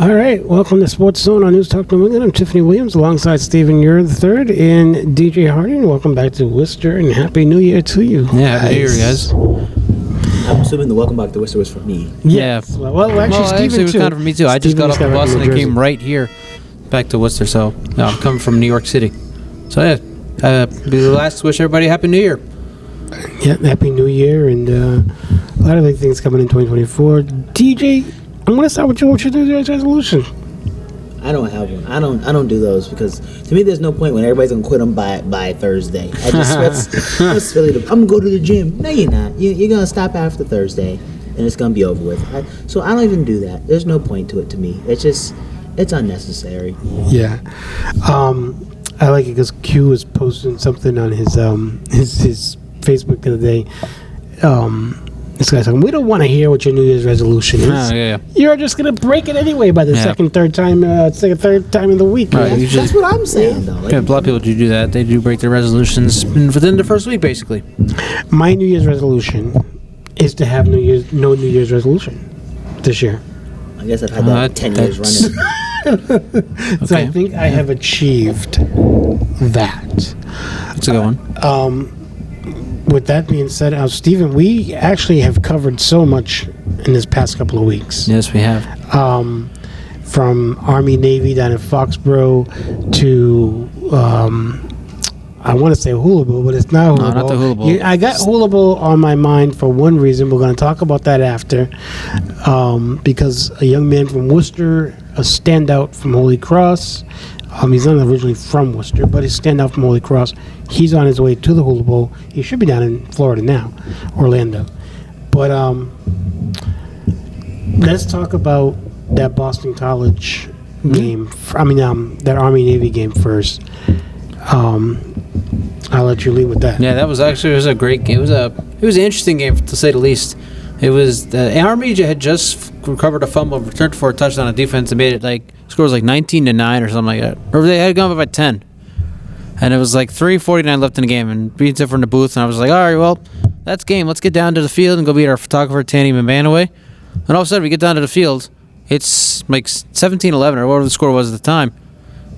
All right, welcome to Sports Zone on NewsTalk New England. I'm Tiffany Williams alongside Stephen Ure III and DJ Harding. Welcome back to Worcester and Happy New Year to you. Yeah, Happy New Year, guys. I'm assuming the welcome back to Worcester was for me. Yeah. Well, actually, Stephen it was too. kind of for me too. I just got off the bus and I came right here back to Worcester. So I'm coming from New York City. So yeah, be the last to wish everybody a Happy New Year. Yeah, Happy New Year, and a lot of big things coming in 2024. DJ, I'm going to start with you. What's your New Year's resolution? I don't have one. I don't do those because to me there's no point when everybody's gonna quit them by Thursday. That's really I'm gonna go to the gym. No, you're not. You're gonna stop after Thursday, and it's gonna be over with. So I don't even do that. There's no point to it to me. It's unnecessary. Yeah, I like it because Q was posting something on his Facebook the other day. This guy's saying, we don't want to hear what your New Year's resolution is. Yeah. You're just going to break it anyway by the third time in the week. Right, that's what I'm saying, though. Yeah, a lot of people do that. They do break their resolutions within the first week, basically. My New Year's resolution is to have no New Year's resolution this year. I guess I've had that 10 years running. So I think I have achieved that. That's a good one. With that being said, Stephen, we actually have covered so much in this past couple of weeks. Yes, we have. From Army Navy down in Foxborough to I want to say Hula Bowl, but it's not Hula Bowl. No, not the Hula Bowl. I got Hula Bowl on my mind for one reason. We're going to talk about that after, because a young man from Worcester, a standout from Holy Cross. He's not originally from Worcester, but he's standout from Holy Cross. He's on his way to the Hula Bowl. He should be down in Florida now, Orlando. But let's talk about that Boston College game. That Army Navy game first. I'll let you lead with that. Yeah, that was a great game. It was an interesting game to say the least. It was the Army had just recovered a fumble, returned for a touchdown on defense, and made it score was 19-9 or something like that. Or they had gone up by 10. And it was 3:49 left in the game, and being different in the booth, and I was like, all right, well, that's game. Let's get down to the field and go beat our photographer, Tanny Mambanaway. And all of a sudden, we get down to the field. It's 17-11 or whatever the score was at the time.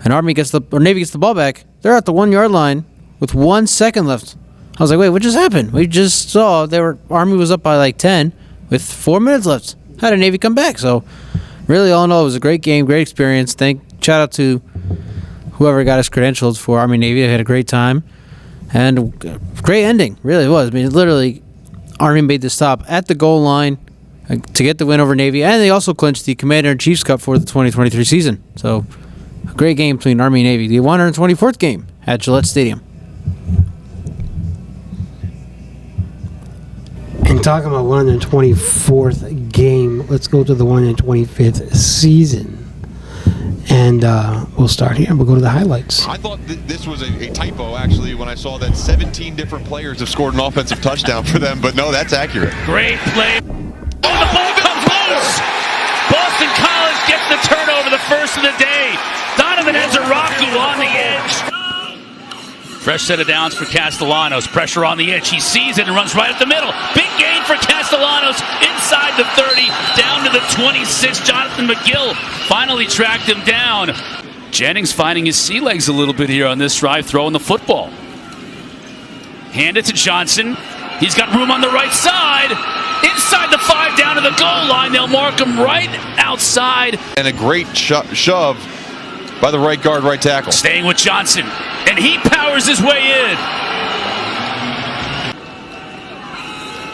And Navy gets the ball back. They're at the 1 yard line with 1 second left. I was like, wait, what just happened? We just saw Army was up by 10 with 4 minutes left. How did Navy come back? So, really, all in all, it was a great game, great experience. Shout out to whoever got us credentialed for Army Navy. I had a great time. And great ending, really it was. Literally, Army made the stop at the goal line to get the win over Navy. And they also clinched the Commander-in-Chief's Cup for the 2023 season. So, a great game between Army and Navy. The 124th game at Gillette Stadium. And talking about 124th game, let's go to the 125th season. And we'll start here and we'll go to the highlights. I thought this was a typo, actually, when I saw that 17 different players have scored an offensive touchdown for them, but no, that's accurate. Great play. Oh, the ball comes loose! Boston College gets the turnover, the first of the day. Donovan Ezeraku on the edge. Fresh set of downs for Castellanos. Pressure on the edge. He sees it and runs right up the middle. Big gain for Castellanos inside the 30, down to the 26. Jonathan McGill finally tracked him down. Jennings finding his sea legs a little bit here on this drive, throwing the football. Hand it to Johnson. He's got room on the right side. Inside the 5, down to the goal line. They'll mark him right outside. And a great shove by the right guard, right tackle. Staying with Johnson, and he powers his way in.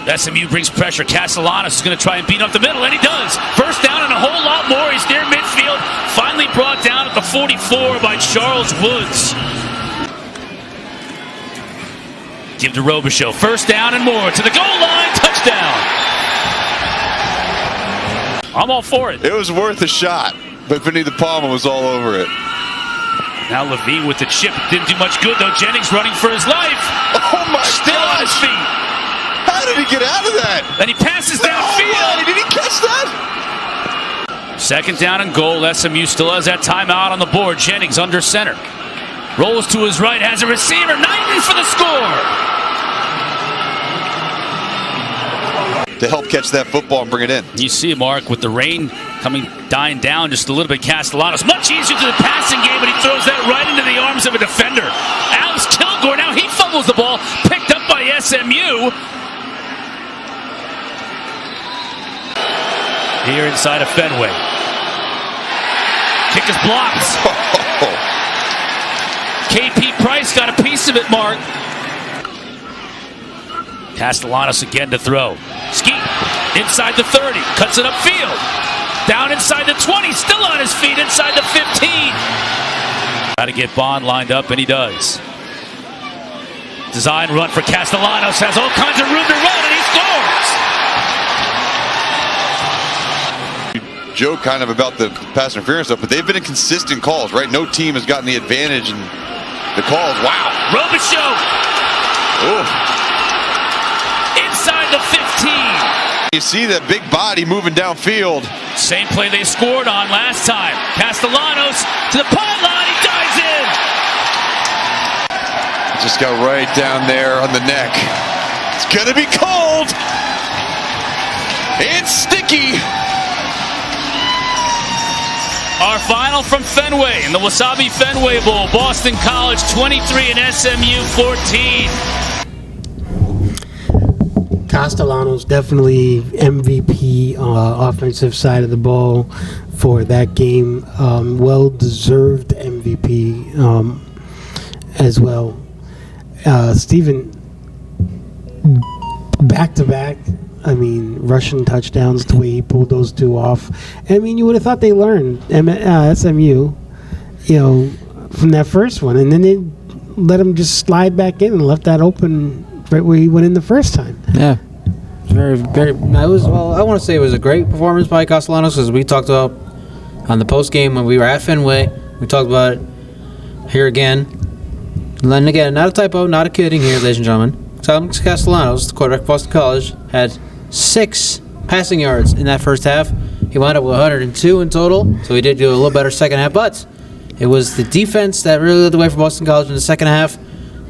SMU brings pressure. Castellanos is going to try and beat up the middle, and he does. First down and a whole lot more. He's near midfield. Finally brought down at the 44 by Charles Woods. Give to Robichaux. First down and more. To the goal line. Touchdown. I'm all for it. It was worth a shot, but Benita Palma was all over it. Now Levine with the chip. Didn't do much good, though. Jennings running for his life. Oh, my Still gosh. on his feet. How did he get out of that? Then he passes downfield. Oh, did he catch that? Second down and goal. SMU still has that timeout on the board. Jennings under center. Rolls to his right. Has a receiver. Knighton for the score. to help catch that football and bring it in. You see, Mark, with the rain dying down just a little bit, Castellanos much easier to the passing game, but he throws that right into the arms of a defender. Alex Kilgore, now he fumbles the ball, picked up by SMU. Here inside of Fenway. Kick is blocked. KP Price got a piece of it, Mark. Castellanos again to throw. Skeet inside the 30, cuts it upfield. Down inside the 20, still on his feet inside the 15. Got to get Bond lined up, and he does. Design run for Castellanos, has all kinds of room to run, and he scores. Joke kind of about the pass interference stuff, but they've been in consistent calls, right? No team has gotten the advantage in the calls. Wow. Robichaux. Oh. Inside the 15. You see that big body moving downfield. Same play they scored on last time. Castellanos to the pylon. He dives in. Just got right down there on the neck. It's going to be cold. It's sticky. Our final from Fenway in the Wasabi Fenway Bowl. Boston College 23 and SMU 14. Castellanos definitely MVP offensive side of the ball for that game. Well-deserved MVP as well. Stephen, back-to-back, I mean, Russian touchdowns, the way he pulled those two off. I mean, you would have thought they learned, SMU, from that first one. And then they let him just slide back in and left that open right where he went in the first time. Yeah. Very, very. I want to say it was a great performance by Castellanos, because we talked about on the post game when we were at Fenway. We talked about it here again. And again, not a typo, not a kidding here, ladies and gentlemen. Alex Castellanos, the quarterback of Boston College, had 6 passing yards in that first half. He wound up with 102 in total, so he did do a little better second half. But it was the defense that really led the way for Boston College in the second half.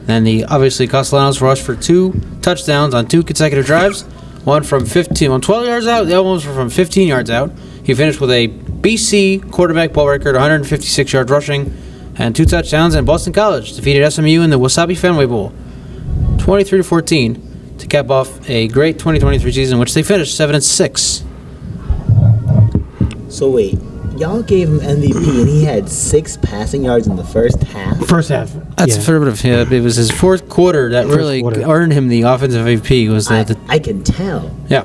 And obviously Castellanos rushed for 2 touchdowns on 2 consecutive drives. One from 12 yards out, the other one was from 15 yards out. He finished with a BC quarterback ball record, 156 yards rushing, and 2 touchdowns. And Boston College defeated SMU in the Wasabi Fenway Bowl, 23-14, to cap off a great 2023 season, which they finished 7-6. So wait, y'all gave him MVP and he had 6 passing yards in the first half? First half. That's affirmative. Yeah, it was his fourth quarter that really earned him the offensive MVP. I can tell. Yeah.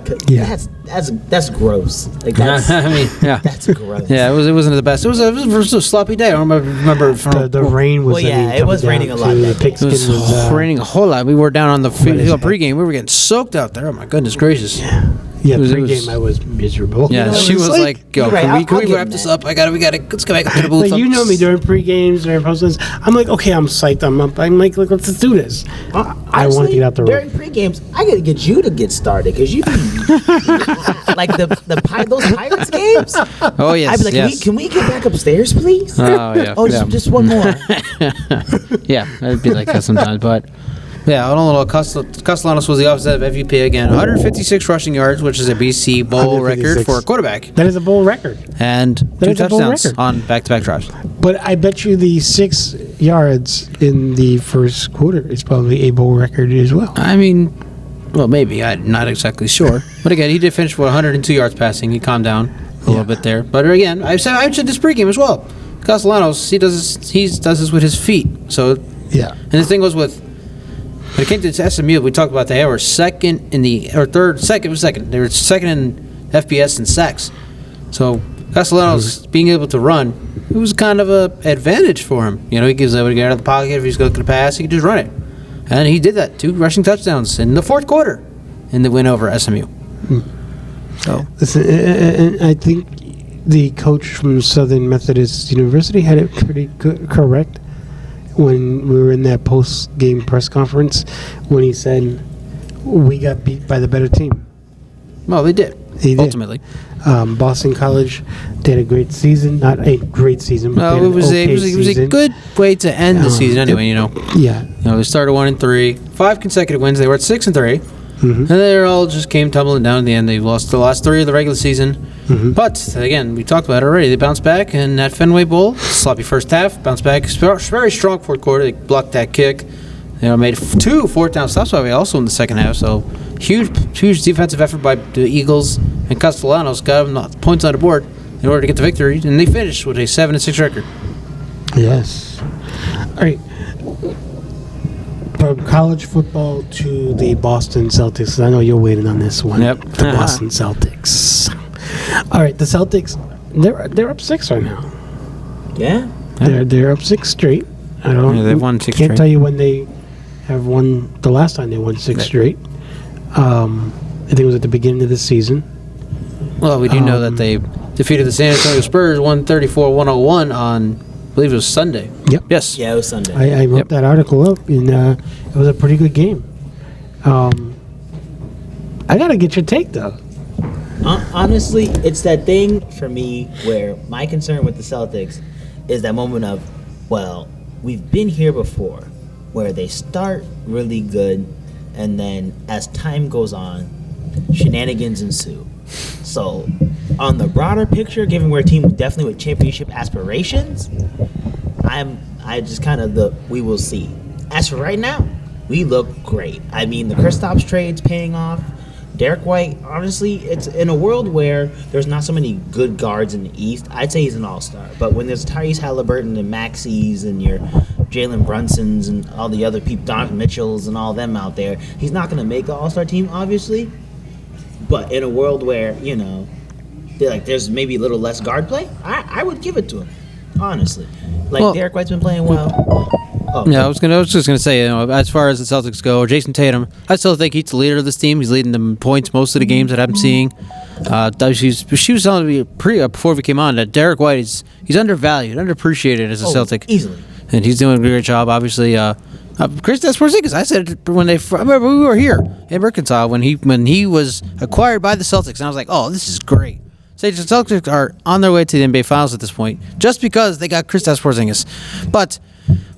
That's gross. Like that's, I mean, yeah, that's gross. Yeah, it wasn't the best. It was a sloppy day. I don't remember from the rain was. Well, yeah, it was raining a lot. The pigskin it was raining a whole lot. We were down on the pregame. We were getting soaked out there. Oh my goodness gracious. Yeah, pregame I was miserable. Yeah, she was like, "Yo, right, can we wrap this up? We gotta, let's go back up to the booth." Like, you know me during pre-games, during post-games. I'm like, okay, I'm psyched. I'm up. I'm like, let's do this. I want to get out the room. During pre-games, I gotta get you to get started because you be like those Pirates games. Oh yes, I'd be like, can we get back upstairs, please? Oh yeah. Just one more. Yeah, it'd be like that sometimes, but. Yeah, Castellanos was the offensive MVP again. 156 rushing yards, which is a BC bowl record for a quarterback. That is a bowl record. And 2 touchdowns on back-to-back drives. But I bet you the 6 yards in the first quarter is probably a bowl record as well. I mean, well, maybe. I'm not exactly sure. But again, he did finish with 102 yards passing. He calmed down a little bit there. But again, I said this pregame as well. Castellanos, he does this with his feet. So yeah. And the thing was with. When it came to SMU, we talked about they were second. They were second in FBS and sacks. So Castellanos being able to run, it was kind of an advantage for him. He was able to get out of the pocket. If he's going to pass, he could just run it. And he did that. 2 rushing touchdowns in the fourth quarter in the win over SMU. So listen, and I think the coach from Southern Methodist University had it pretty correct when we were in that post-game press conference when he said we got beat by the better team. Well, they did. Ultimately. Boston College did a great season. Not a great season, but it was a good way to end the season anyway. Yeah. They started 1-3, 5 consecutive wins. They were at 6-3. And they all just came tumbling down in the end. They lost the last 3 of the regular season. But, again, we talked about it already. They bounced back, and at Fenway Bowl, sloppy first half, bounced back. Very strong fourth quarter. They blocked that kick. Made 2 fourth-down stops by the way also in the second half. So, huge defensive effort by the Eagles. And Castellanos got them points on the board in order to get the victory. And they finished with a 7-6 record. Yes. All right. From college football to the Boston Celtics. I know you're waiting on this one. Yep. The Boston Celtics. All right, the Celtics. They're up 6 right now. Yeah. They're up 6 straight. I don't. Yeah, they've won 6 Can't straight. tell you when they have won. The last time they won 6 straight. I think it was at the beginning of the season. Well, we do know that they defeated the San Antonio Spurs 134-101 on, I believe it was Sunday. Yep. Yes. Yeah, it was Sunday. I wrote that article up, and it was a pretty good game. I gotta get your take though. Honestly, it's that thing for me where my concern with the Celtics is that moment of, well, we've been here before, where they start really good, and then as time goes on, shenanigans ensue. So, on the broader picture, given we're a team definitely with championship aspirations, I just kind of we will see. As for right now, we look great. I mean, the Kristaps trade's paying off. Derek White, honestly, it's in a world where there's not so many good guards in the East, I'd say he's an all-star. But when there's Tyrese Halliburton and Maxies and your Jalen Brunsons and all the other people, Donovan Mitchells and all them out there, he's not going to make the all-star team, obviously. But in a world where, there's maybe a little less guard play, I would give it to him, honestly. Derek White's been playing well. Yeah, I was just gonna say, as far as the Celtics go, Jason Tatum, I still think he's the leader of this team. He's leading them in points most of the games that I'm seeing. She was telling me before we came on that Derek White he's undervalued, underappreciated as a Celtic, easily, and he's doing a great job. Obviously, Kristaps Porzingis. I said it I remember we were here in Arkansas when he was acquired by the Celtics, and I was like, oh, this is great. So the Celtics are on their way to the NBA Finals at this point, just because they got Kristaps Porzingis, but.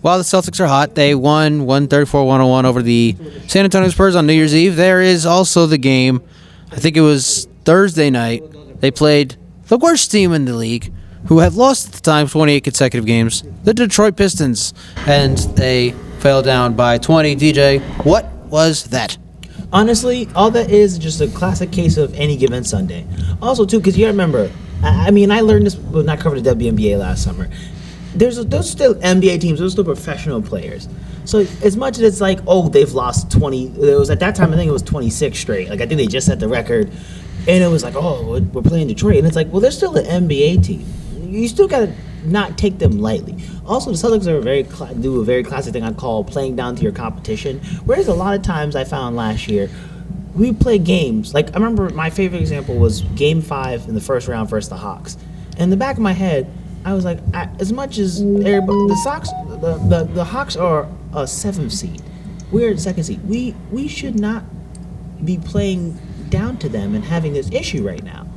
While the Celtics are hot, they won 134-101 over the San Antonio Spurs on New Year's Eve. There is also the game, I think it was Thursday night. They played the worst team in the league, who had lost at the time 28 consecutive games, the Detroit Pistons, and they fell down by 20. DJ, what was that? Honestly, all that is just a classic case of any given Sunday. Also, too, because you remember, I learned this when I covered the WNBA last summer. There's still NBA teams. There's still professional players. So as much as it's like, oh, they've lost 20. It was at that time. I think it was 26 straight. I think they just set the record, and it was like, oh, we're playing Detroit, and it's like, well, they're still an NBA team. You still gotta not take them lightly. Also, the Celtics are do a very classic thing I call playing down to your competition. Whereas a lot of times I found last year, we play games. Like I remember my favorite example was Game 5 in the first round versus the Hawks. In the back of my head, I was like, as much as everybody, the Hawks are a 7th seed. We're in 2nd seed. We should not be playing down to them and having this issue right now.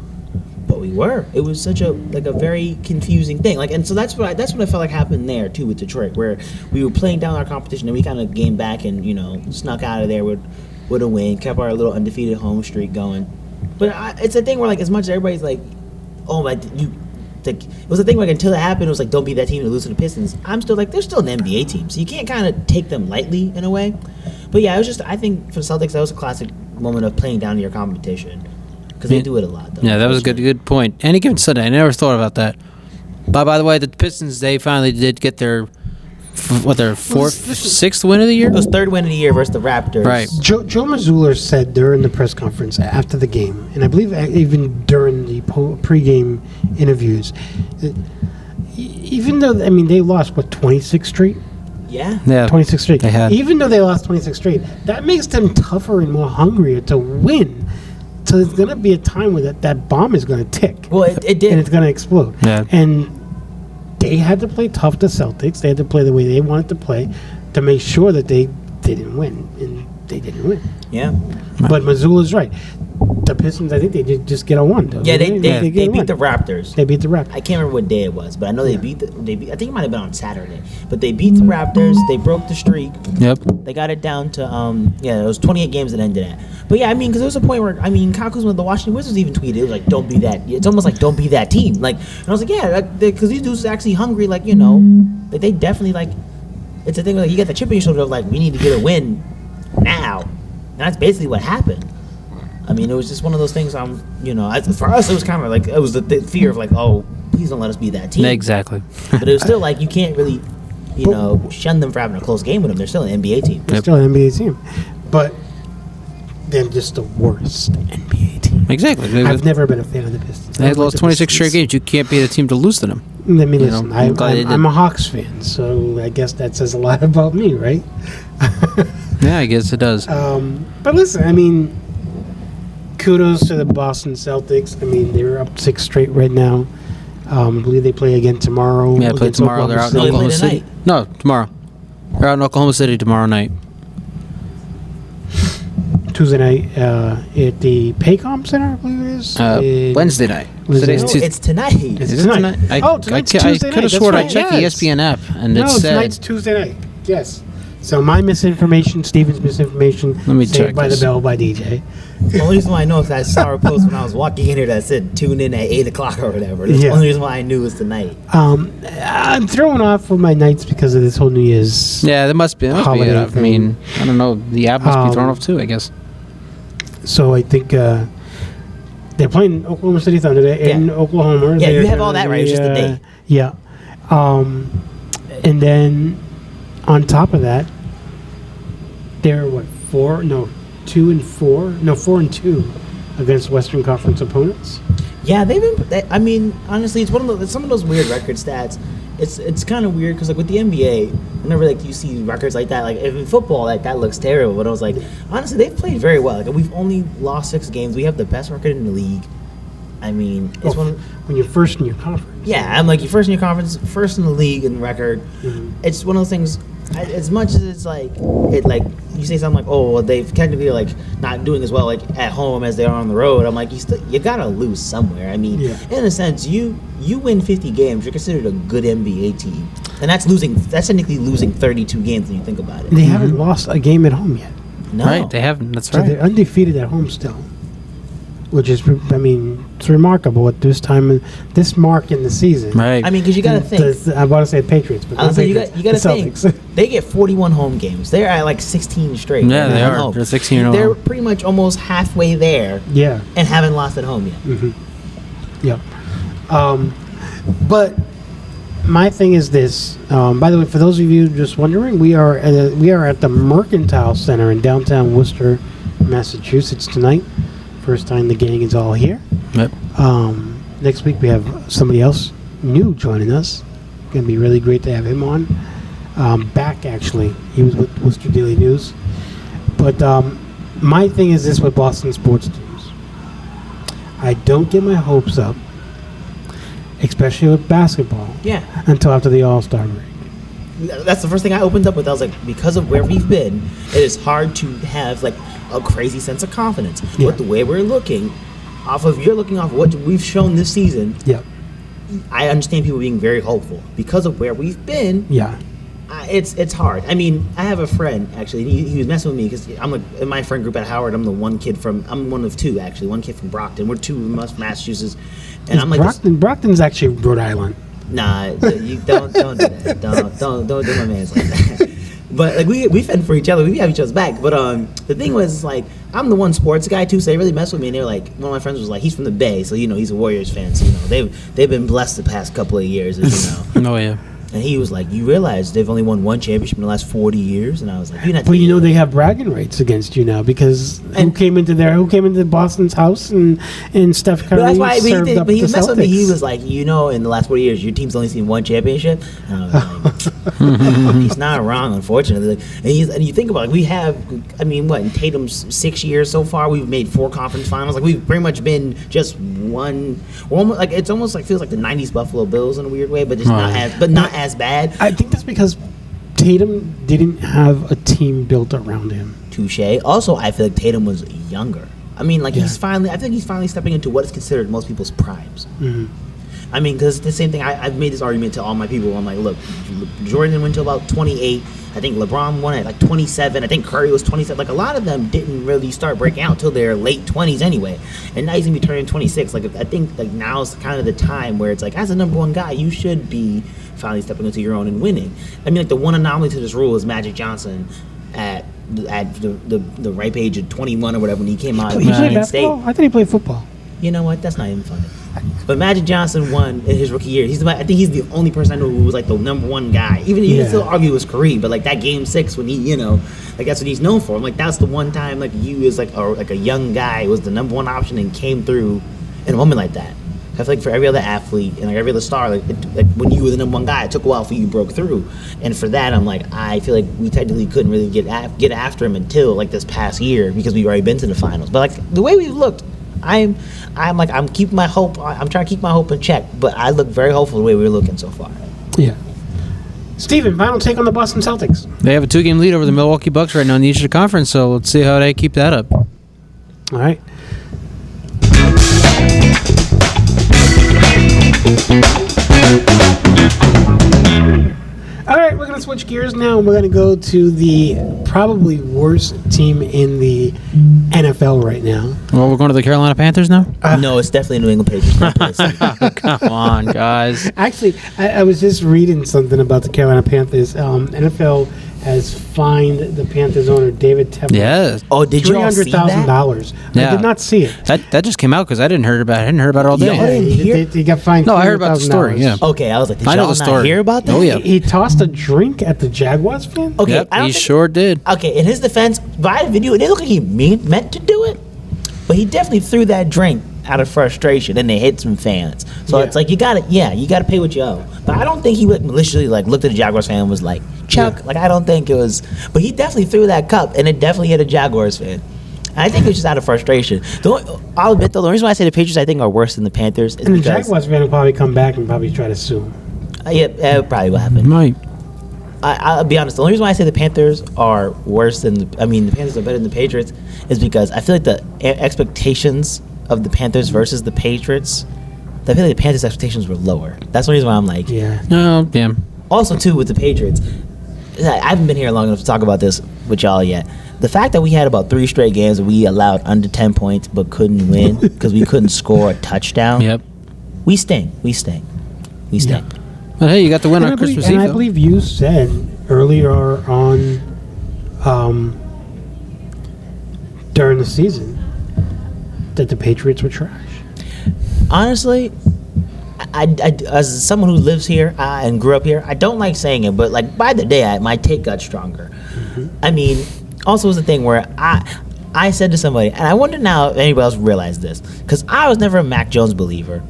But we were. It was such a very confusing thing. And so that's what I felt like happened there too with Detroit, where we were playing down our competition and we kind of gained back and snuck out of there with a win, kept our little undefeated home streak going. But it's a thing where as much as everybody's like, oh my, it was a thing until it happened, it was like, don't be that team to lose to the Pistons. I'm still they're still an NBA team, so you can't kind of take them lightly in a way. But yeah, it was just, I think for the Celtics, that was a classic moment of playing down to your competition, because they do it a lot, though. Yeah, that was a good point. Any given Sunday, I never thought about that. But by the way, the Pistons, they finally did get their sixth win of the year? It was 3rd win of the year versus the Raptors. Right. Joe Mazzulla said during the press conference after the game, and I believe even during the pregame interviews, even though they lost 26 straight. Yeah. 26 straight. They had. Even though they lost 26 straight, that makes them tougher and more hungrier to win. So there's going to be a time where that bomb is going to tick. Well, it did. And it's going to explode. Yeah. And they had to play tough to Celtics. They had to play the way they wanted to play to make sure that they didn't win. And they didn't win. Yeah. But Mazzulla's right. The Pistons, I think they did just get a one. Yeah, they get a beat win. the Raptors. They beat the Raptors. I can't remember what day it was, but I know they beat. I think it might have been on Saturday. But they beat the Raptors. They broke the streak. Yep. They got it down to it was 28 games that ended at. But yeah, I mean, because there was a point where Kyle Kuzma, the Washington Wizards, even tweeted, it was like, "Don't be that." It's almost like, "Don't be that team." Like, and I was like, yeah, because these dudes are actually hungry. Like, like they definitely like. It's a thing like you got the chip on your shoulder of like, we need to get a win now, and that's basically what happened. I mean, it was just one of those things. For us, it was kind of like it was the fear of like, oh, please don't let us be that team. Exactly. But it was still like you can't really, shun them for having a close game with them. They're still an NBA team. They're still an NBA team, but they're just the worst NBA team. Exactly. I've never been a fan of the Pistons. They lost 26 straight games. You can't be the team to lose to them. Let me listen. I'm glad they did. I'm a Hawks fan, so I guess that says a lot about me, right? Yeah, I guess it does. But listen, I mean, kudos to the Boston Celtics. I mean, they're up 6 straight right now. I believe they play again tomorrow. Yeah, play against tomorrow. They're out in City. Oklahoma They play City. No, tomorrow. They're out in Oklahoma City tomorrow night. Tuesday night at the Paycom Center, I believe it is. Wednesday night. Wednesday. Today's No, Tuesday. it's tonight. It's Is it tonight. tonight? Tonight's I Tuesday could have night. sworn I That's checked right. the ESPN app and No, it said. tonight's Tuesday night. Yes. So my misinformation, Steven's misinformation, Let me Saved check by this. the Bell by DJ. The only reason why I know is I saw a post when I was walking in here that said tune in at 8 o'clock or whatever. That's Yeah. the only reason why I knew it was tonight. I'm throwing off with my nights because of this whole New Year's. Yeah, that must be. Holiday it. I thing. mean, I don't know. The app must be thrown off too, I guess. So I think they're playing Oklahoma City Thunder in Oklahoma. Yeah, They're you have all that right. It's just the date. Yeah. And then on top of that, they're 4 and 2 against Western Conference opponents. Yeah, I mean, honestly, it's some of those weird record stats. It's kind of weird because like with the NBA, whenever like you see records like that, like if in football, like that looks terrible. But I was like, honestly, they've played very well. Like we've only lost 6 games. We have the best record in the league. I mean, it's When you're first in your conference. Yeah, I'm like you're first in your conference, first in the league in record. Mm-hmm. It's one of those things. As much as it's like you say something like, oh, well, they've technically like not doing as well like at home as they are on the road. I'm like, you gotta lose somewhere. I mean, in a sense, you win 50 games, you're considered a good NBA team, and that's technically losing 32 games when you think about it. They haven't lost a game at home yet. No, Right, they haven't. That's So right. they're undefeated at home still, which is, I mean, it's remarkable at this mark in the season. Right. I mean, because you gotta think. I'm about to say Patriots, but I was not saying, Patriots, you gotta the think. Celtics. They get 41 home games. They're at like 16 straight. Yeah, right they now at are. home. They're 16 in a They're row. pretty much almost halfway there Yeah. and haven't lost at home yet. Yep. But my thing is this. By the way, for those of you just wondering, we are at the Mercantile Center in downtown Worcester, Massachusetts tonight. First time the gang is all here. Yep. Next week we have somebody else new joining us. Gonna be really great to have him on. Back actually, he was with Worcester Daily News. But my thing is this with Boston sports teams. I don't get my hopes up, especially with basketball, Yeah. until after the All-Star break. That's the first thing I opened up with. I was like, because of where we've been, it is hard to have like a crazy sense of confidence. Yeah. But the way we're looking, you're looking off what we've shown this season. Yep. I understand people being very hopeful because of where we've been. Yeah. It's hard. I mean, I have a friend actually. He was messing with me because I'm like in my friend group at Howard. I'm one of 2 actually. One kid from Brockton. We're 2 from Massachusetts, and I'm like, Brockton's actually Rhode Island. nah, you don't do that. Don't do my man's like that. But like we fend for each other. We have each other's back. But the thing was like I'm the one sports guy too, so they really mess with me. And they're like, one of my friends was like, he's from the Bay, so he's a Warriors fan. So they've been blessed the past couple of years, as you know. Oh, yeah. And he was like, you realize they've only won 1 championship in the last 40 years? And I was like, you're not. But they have bragging rights against you now because who came into Boston's house and Steph Curry But that's why served up but he the messed with me. He Celtics. was like, in the last 40 years, your team's only seen 1 championship. And I was like, he's not wrong, unfortunately. And you think about it, we have, in Tatum's 6 years so far, we've made 4 conference finals. Like we've pretty much been just one. We're almost, like it's almost like feels like the '90s Buffalo Bills in a weird way, but just not as bad. I think that's because Tatum didn't have a team built around him. Touche. Also, I feel like Tatum was younger. I mean, like I think he's finally stepping into what is considered most people's primes. I mean, because the same thing. I've made this argument to all my people. I'm like, look, Jordan went to about 28. I think LeBron won at like 27. I think Curry was 27. Like a lot of them didn't really start breaking out till their late 20s anyway. And now he's gonna be turning 26. Like I think like now's kind of the time where it's like, as a number one guy, you should be finally stepping into your own and winning. I mean, like the one anomaly to this rule is Magic Johnson at the ripe age of 21 or whatever when he came out of He played Michigan State. basketball? I thought he played football. You know what? That's not even funny. But Magic Johnson won in his rookie year. I think he's the only person I know who was like the number one guy. Even you can still argue it was Kareem, but like that game 6 when he, like that's what he's known for. I'm like, that's the one time like you as like a young guy was the number one option and came through in a moment like that. I feel like for every other athlete and like every other star, like when you were the number one guy, it took a while for you to broke through. And for that, I'm like, I feel like we technically couldn't really get after him until like this past year because we've already been to the finals. But like the way we've looked, I'm keeping my hope. I'm trying to keep my hope in check, but I look very hopeful the way we're looking so far. Yeah. Steven, final take on the Boston Celtics. They have a 2-game lead over the Milwaukee Bucks right now in the Eastern Conference, so let's see how they keep that up. All right. All right, we're going to switch gears now, and we're going to go to the probably worst team in the NFL right now. Well, we're going to the Carolina Panthers now? No, it's definitely New England Patriots. Come on, guys. Actually, I was just reading something about the Carolina Panthers. NFL has fined the Panthers owner, David Tepper. Yeah. Oh, did you all see that? $300,000. Yeah. I did not see it. That just came out because I didn't hear about it all day. Yeah. didn't hear? He got fined. No, I heard about the story, yeah. Okay, I was like, did I know y'all the not story. hear about that? Oh, yeah. He tossed a drink at the Jaguars fan? Okay, Yep, I don't he think- sure did. Okay, in his defense, by the video, it didn't look like he meant to do it, but he definitely threw that drink out of frustration, and they hit some fans. So it's like you gotta pay what you owe. But I don't think he would maliciously like looked at a Jaguars fan and was like, Chuck. Like I don't think it was, but he definitely threw that cup, and it definitely hit a Jaguars fan. I think it was just out of frustration. I'll admit though, the reason why I say the Patriots I think are worse than the Panthers is And the because Jaguars fan will probably come back and probably try to sue him. yeah, probably what happened. Might. I'll be honest. The only reason why I say the Panthers are worse than the Panthers are better than the Patriots is because I feel like the expectations of the Panthers versus the Patriots, I feel like the Panthers' expectations were lower. That's the reason why I'm like. Yeah. No, yeah. Also, too, with the Patriots, I haven't been here long enough to talk about this with y'all yet. The fact that we had about 3 straight games where we allowed under 10 points but couldn't win because we couldn't score a touchdown. Yep. We stink. Yeah. But hey, you got the win And on Christmas Eve. I though. believe you said earlier on during the season that the Patriots were trash. Honestly, I as someone who lives here and grew up here, I don't like saying it, but like by the day, my take got stronger. I mean, also was the thing where I said to somebody, and I wonder now if anybody else realized this, because I was never a Mac Jones believer.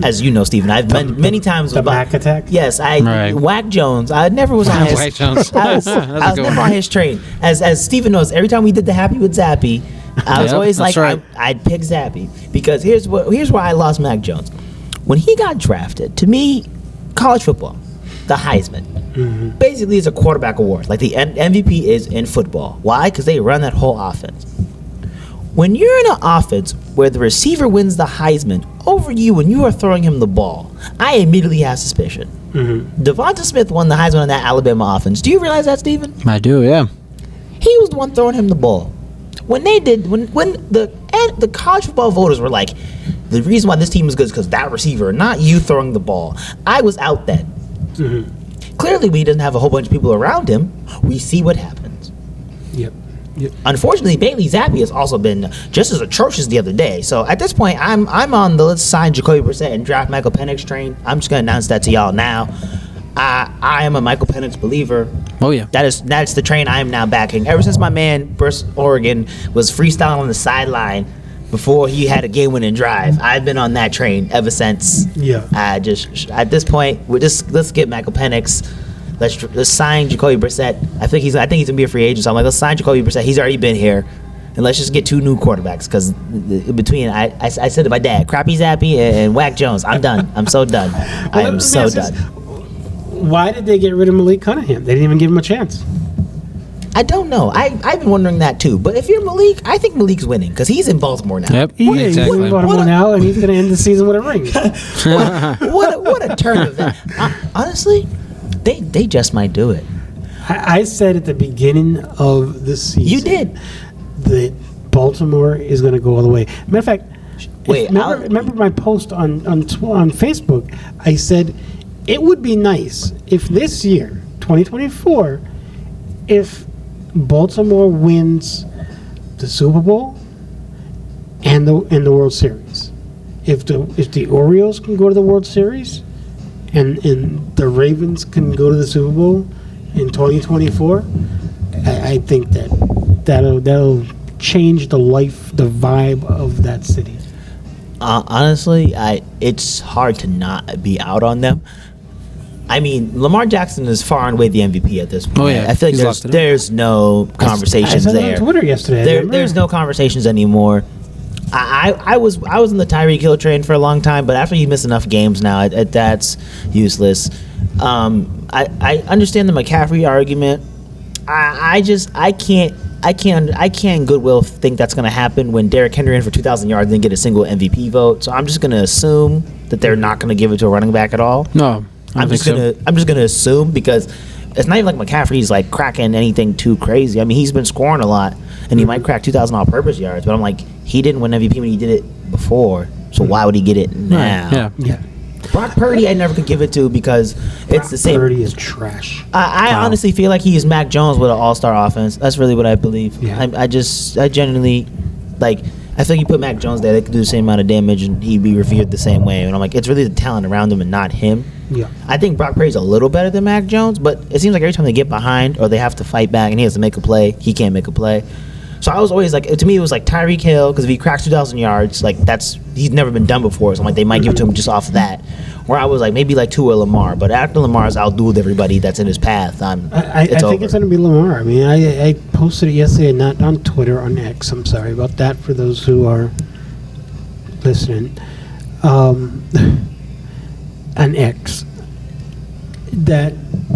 As you know, Stephen, I've been many times The about back attack? Yes, Right. Whack Jones. I never was on his. Whack Jones. I was That's a good never one. on his train. As Stephen knows, every time we did the Happy with Zappy, I was Yep, always that's like, right. I'd pick Zappy because here's why I lost Mac Jones. When he got drafted, to me, college football, the Heisman, basically is a quarterback award. Like the MVP is in football. Why? Because they run that whole offense. When you're in an offense where the receiver wins the Heisman over you and you are throwing him the ball, I immediately have suspicion. Devonta Smith won the Heisman on that Alabama offense. Do you realize that, Stephen? I do, yeah. He was the one throwing him the ball. When the college football voters were like, the reason why this team is good is because that receiver, not you throwing the ball. I was out then. Clearly, when he doesn't have a whole bunch of people around him, we see what happens. Yep. Unfortunately, Bailey Zappi has also been just as atrocious the other day. So at this point, I'm on the let's sign Jacoby Brissett and draft Michael Penix train. I'm just gonna announce that to y'all now. I am a Michael Penix believer. Oh, yeah. That's the train I am now backing. Ever since my man Bruce Oregon was freestyling on the sideline before he had a game-winning drive, I've been on that train ever since. Yeah. Just at this point, let's get Michael Penix. Let's sign Jacoby Brissett. I think he's gonna be a free agent. So I'm like, let's sign Jacoby Brissett. He's already been here, and let's just get 2 new quarterbacks. Because between I said to my dad, Crappy Zappy and Whack Jones, I'm done. I'm so done. I am so done. Why did they get rid of Malik Cunningham? They didn't even give him a chance. I don't know. I've been wondering that too. But if you're Malik, I think Malik's winning because he's in Baltimore now. Yep. Yeah, Exactly. he's going to now, and he's going to end the season with a ring. What a turn of that. Honestly, they just might do it. I said at the beginning of the season. You did. That Baltimore is going to go all the way. Matter of fact, Wait, remember my post on Facebook? I said it would be nice if this year, 2024, if Baltimore wins the Super Bowl and the World Series. If the Orioles can go to the World Series and the Ravens can go to the Super Bowl in 2024, I think that'll change the vibe of that city. Honestly, it's hard to not be out on them. I mean, Lamar Jackson is far and away the MVP at this point. Oh, yeah. I feel like there's no conversations I said there. on Twitter yesterday. There's no conversations anymore. I was in the Tyreek Hill train for a long time, but after you miss enough games now, that's useless. I understand the McCaffrey argument. I can't goodwill think that's going to happen when Derrick Henry ran for 2,000 yards and didn't get a single MVP vote. So I'm just going to assume that they're not going to give it to a running back at all. No, I'm just gonna assume because it's not even like McCaffrey's like cracking anything too crazy. I mean, he's been scoring a lot, and he might crack 2,000 all-purpose yards. But I'm like, he didn't win MVP when he did it before, so why would he get it now? Yeah. Brock Purdy, I never could give it to because it's the same. Purdy is trash. I honestly feel like he is Mac Jones with an all-star offense. That's really what I believe. Yeah. I genuinely like. I think you put Mac Jones there, they could do the same amount of damage, and he'd be revered the same way. And I'm like, it's really the talent around him and not him. Yeah. I think Brock Purdy's a little better than Mac Jones, but it seems like every time they get behind or they have to fight back and he has to make a play, he can't make a play. So I was always like, to me, it was like Tyreek Hill, because if he cracks 2,000 yards, like he's never been done before. So I'm like, they might give it to him just off of that. Where I was like, maybe like Tua or Lamar, but after Lamar's outdueled everybody that's in his path, I think it's going to be Lamar. I mean, I posted it yesterday, not on Twitter, on X. I'm sorry about that for those who are listening. On X, that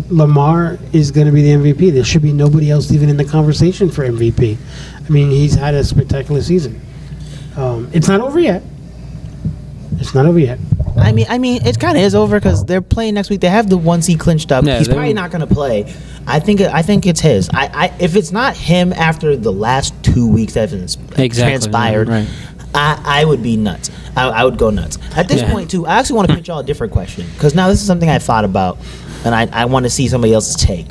Lamar is going to be the MVP. There should be nobody else even in the conversation for MVP. I mean, he's had a spectacular season. It's not over yet. I mean, it kind of is over because they're playing next week. They have the 1 seed clinched up. Yeah, He's probably not going to play. I think it's his. If it's not him after the last 2 weeks that have transpired, right. I would be nuts. I would go nuts. At this point, too, I actually want to pitch y'all a different question because now this is something I thought about, and I want to see somebody else's take.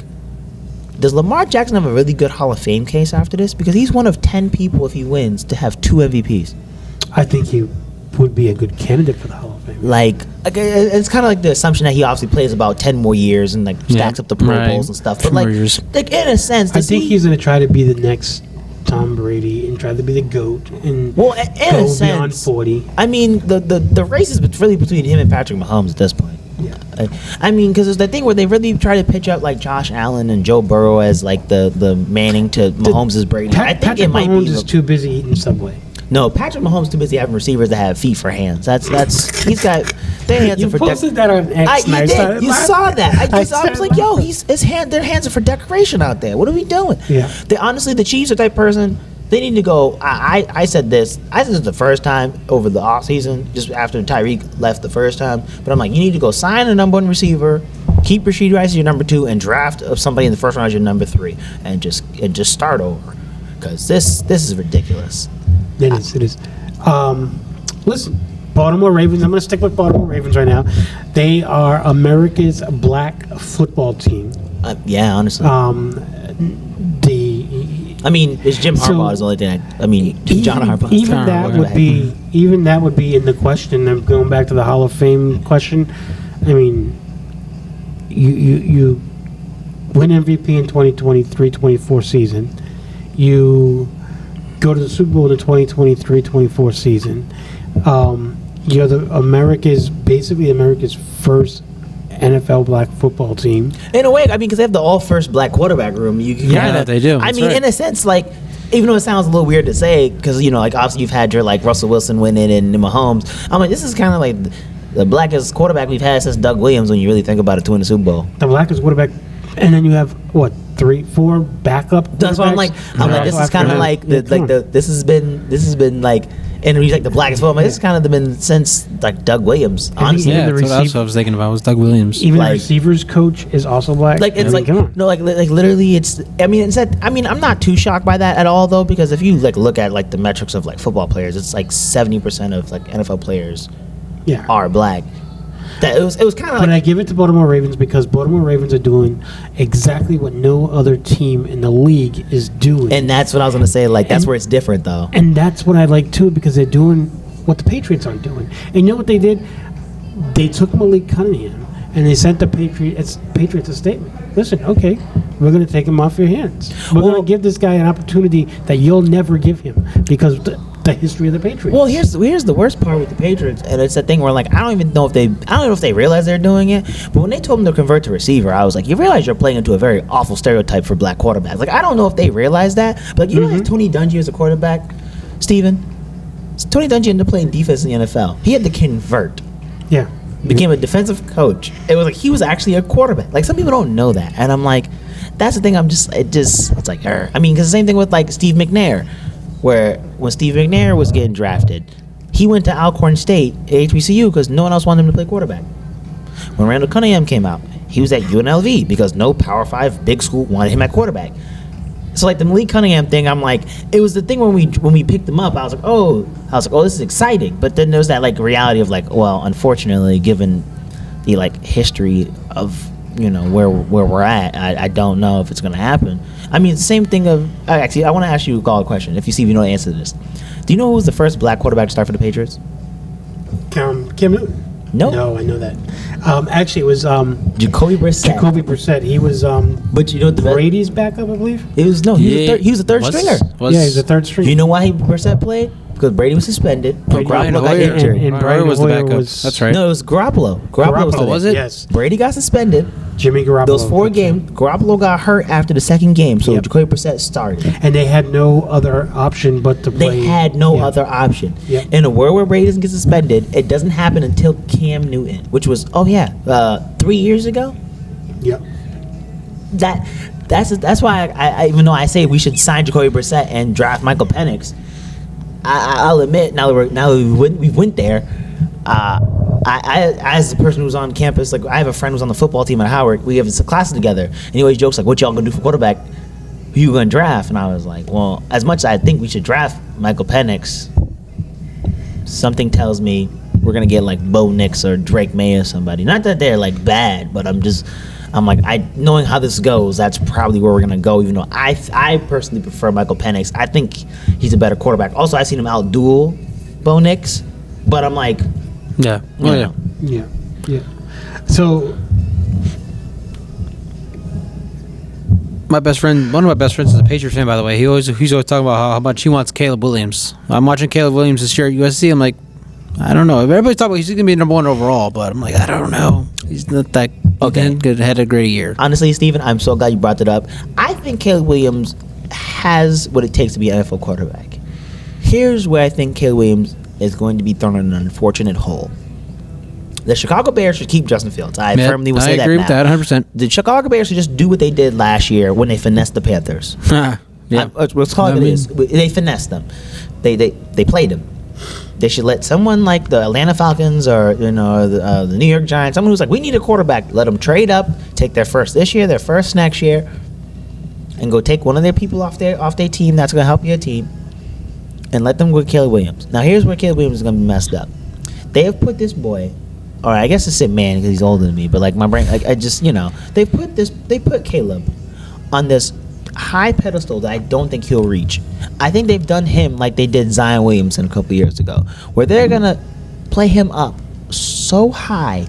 Does Lamar Jackson have a really good Hall of Fame case after this? Because he's one of 10 people, if he wins, to have 2 MVPs. I think he would be a good candidate for the Hall of Fame. Like it's kind of like the assumption that he obviously plays about 10 more years and like stacks up the Pro Bowls and stuff. But like in a sense, I think he's going to try to be the next Tom Brady and try to be the GOAT and in go a sense, beyond 40. I mean, the race is really between him and Patrick Mahomes at this point. Yeah. I mean, because it's the thing where they really try to pitch up like Josh Allen and Joe Burrow as like the Manning to Mahomes' Brady. I think Patrick it might Mahomes be. is too busy eating Subway. No, Patrick Mahomes too busy having receivers that have feet for hands. That's he's got their hands You are for posted that on X. you did. You saw that. I was like, yo, their hands are for decoration out there. What are we doing? Yeah. Honestly, the Chiefs are the type of person. They need to go. I said this. I said this the first time over the offseason, just after Tyreek left the first time. But I'm like, you need to go sign a number 1 receiver, keep Rashid Rice as your number 2, and draft somebody in the first round as your number 3, and just start over. Because this is ridiculous. It is. Listen, Baltimore Ravens. I'm going to stick with Baltimore Ravens right now. They are America's black football team. Yeah, honestly. It's Jim Harbaugh is the only thing. John Harbaugh. Even that would be in the question. I'm going back to the Hall of Fame question. I mean, you win MVP in 2023-24 season. You go to the Super Bowl in the 2023-24 season. You're basically America's first NFL black football team. In a way, because they have the all-first black quarterback room. You kinda, they do. That's right. In a sense, like, even though it sounds a little weird to say, because, like, obviously you've had your, like, Russell Wilson winning and Mahomes. I'm like, this is kind of like the blackest quarterback we've had since Doug Williams when you really think about it to win the Super Bowl. The blackest quarterback And then you have what, 3-4 backup. That's why I'm like, this is kind of like this has been like, and he's like the blackest football. This has kind of been since like Doug Williams. Honestly, Yeah, the that's what I was thinking about. Was Doug Williams? even the like- receivers coach is also black. like it's like come on. no, like literally, it's. I mean, I'm not too shocked by that at all though, because if you like look at like the metrics of like football players, it's like 70% of like NFL players Yeah. are black. That it was kind of But I like give it to Baltimore Ravens because Baltimore Ravens are doing exactly what no other team in the league is doing. and that's what I was gonna say. Like that's where it's different though. And that's what I like too, because they're doing what the Patriots aren't doing. And you know what they did? They took Malik Cunningham and they sent the Patriots a statement. Listen, okay, we're going to take him off your hands. We're going to give this guy an opportunity that you'll never give him because of the history of the Patriots. Well, here's the worst part with the Patriots, and it's that thing where like I don't know if they realize they're doing it, but when they told them to convert to receiver, I was like, you realize you're playing into a very awful stereotype for black quarterbacks. Like I don't know if they realize that, but you realize Tony Dungy as a quarterback, Steven? Tony Dungy ended up playing defense in the NFL. He had to convert. Yeah. Became a defensive coach. It was like he was actually a quarterback. Like some people don't know that, and I'm like, that's the thing. It's like, I mean, because the same thing with like Steve McNair, where when Steve McNair was getting drafted, he went to Alcorn State at HBCU because no one else wanted him to play quarterback. When Randall Cunningham came out, he was at UNLV because no Power 5 big school wanted him at quarterback. So like the Malik Cunningham thing, I'm like, it was the thing when we picked him up, I was like, oh, this is exciting. But then there's that like reality of like, well, unfortunately, given the like history of where we're at, I don't know if it's gonna happen. I mean, it's the same thing of actually, I want to ask you a question. If you know the answer to this, do you know who was the first black quarterback to start for the Patriots? Cam Newton. No, I know that. Actually, it was Jacoby Brissett. He was But you know what the Brady's backup, I believe. He was the third stringer. Yeah, he's the third string. You know why Brissett played? Because Brady was suspended. Brian Garoppolo got Hoyer. injured. And Brian was the Hoyer backup. was- That's right. No, it was Garoppolo. Garoppolo was it? Yes. Brady got suspended. Jimmy Garoppolo. Those 4 games, Garoppolo got hurt after the second game, so Yep. Jacoby Brissett started. And they had no other option but to play. They had no Yeah. other option. Yep. In a world where Brady doesn't get suspended, it doesn't happen until Cam Newton, which was 3 years ago. Yep. That's why I even though I say we should sign Jacoby Brissett and draft Michael Penix, I'll admit now that we went there. I as a person who's on campus, like I have a friend who's on the football team at Howard. We have some classes together, and he always jokes like, "What y'all gonna do for quarterback? Who you gonna draft?" And I was like, "Well, as much as I think we should draft Michael Penix, something tells me we're gonna get like Bo Nix or Drake May or somebody. Not that they're like bad, but I'm like, knowing how this goes, that's probably where we're gonna go. Even though I personally prefer Michael Penix. I think he's a better quarterback. Also, I've seen him outduel Bo Nix, but I'm like, Yeah. you Oh, know, yeah. Yeah. So One of my best friends is a Patriots fan, by the way. He's always talking about how much he wants Caleb Williams. I'm watching Caleb Williams this year at USC. I'm like, I don't know. Everybody's talking about he's going to be number 1 overall, but I'm like, I don't know. He's not that Okay. good. Had a great year. honestly, Steven, I'm so glad you brought that up. I think Caleb Williams has what it takes to be an NFL quarterback. Here's where I think Caleb Williams is going to be thrown in an unfortunate hole. The Chicago Bears should keep Justin Fields. I firmly will say that. I agree with that 100%. The Chicago Bears should just do what they did last year when they finessed the Panthers. Yeah. Let's call it what it is. They finessed them. They played them. They should let someone like the Atlanta Falcons or the New York Giants, someone who's like, we need a quarterback, let them trade up, take their first this year, their first next year, and go take one of their people off their team that's going to help your team, and let them go with Caleb Williams. Now here's where Caleb Williams is going to be messed up. They have put this boy, or I guess it's a man because he's older than me, but like my brain, like they put Caleb on this high pedestal that I don't think he'll reach. I think they've done him like they did Zion Williamson a couple years ago, where they're gonna play him up so high,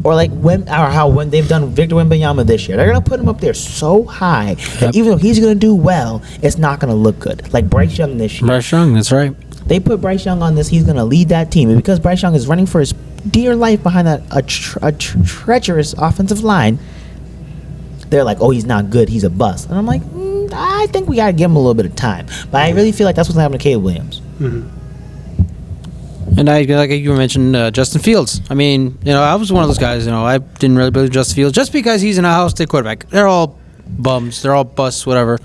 or when they've done Victor Wembanyama this year, they're gonna put him up there so high that even though he's gonna do well, it's not gonna look good. Like Bryce Young this year. Bryce Young, that's right. They put Bryce Young on this. He's gonna lead that team, and because Bryce Young is running for his dear life behind a treacherous offensive line, they're like, oh, he's not good, he's a bust. And I'm like, I think we gotta give him a little bit of time. But I really feel like that's what's happening to Caleb Williams. And like you mentioned, Justin Fields. I mean, I was one of those guys. I didn't really believe Justin Fields just because he's an Ohio State quarterback. They're all bums. They're all busts, whatever.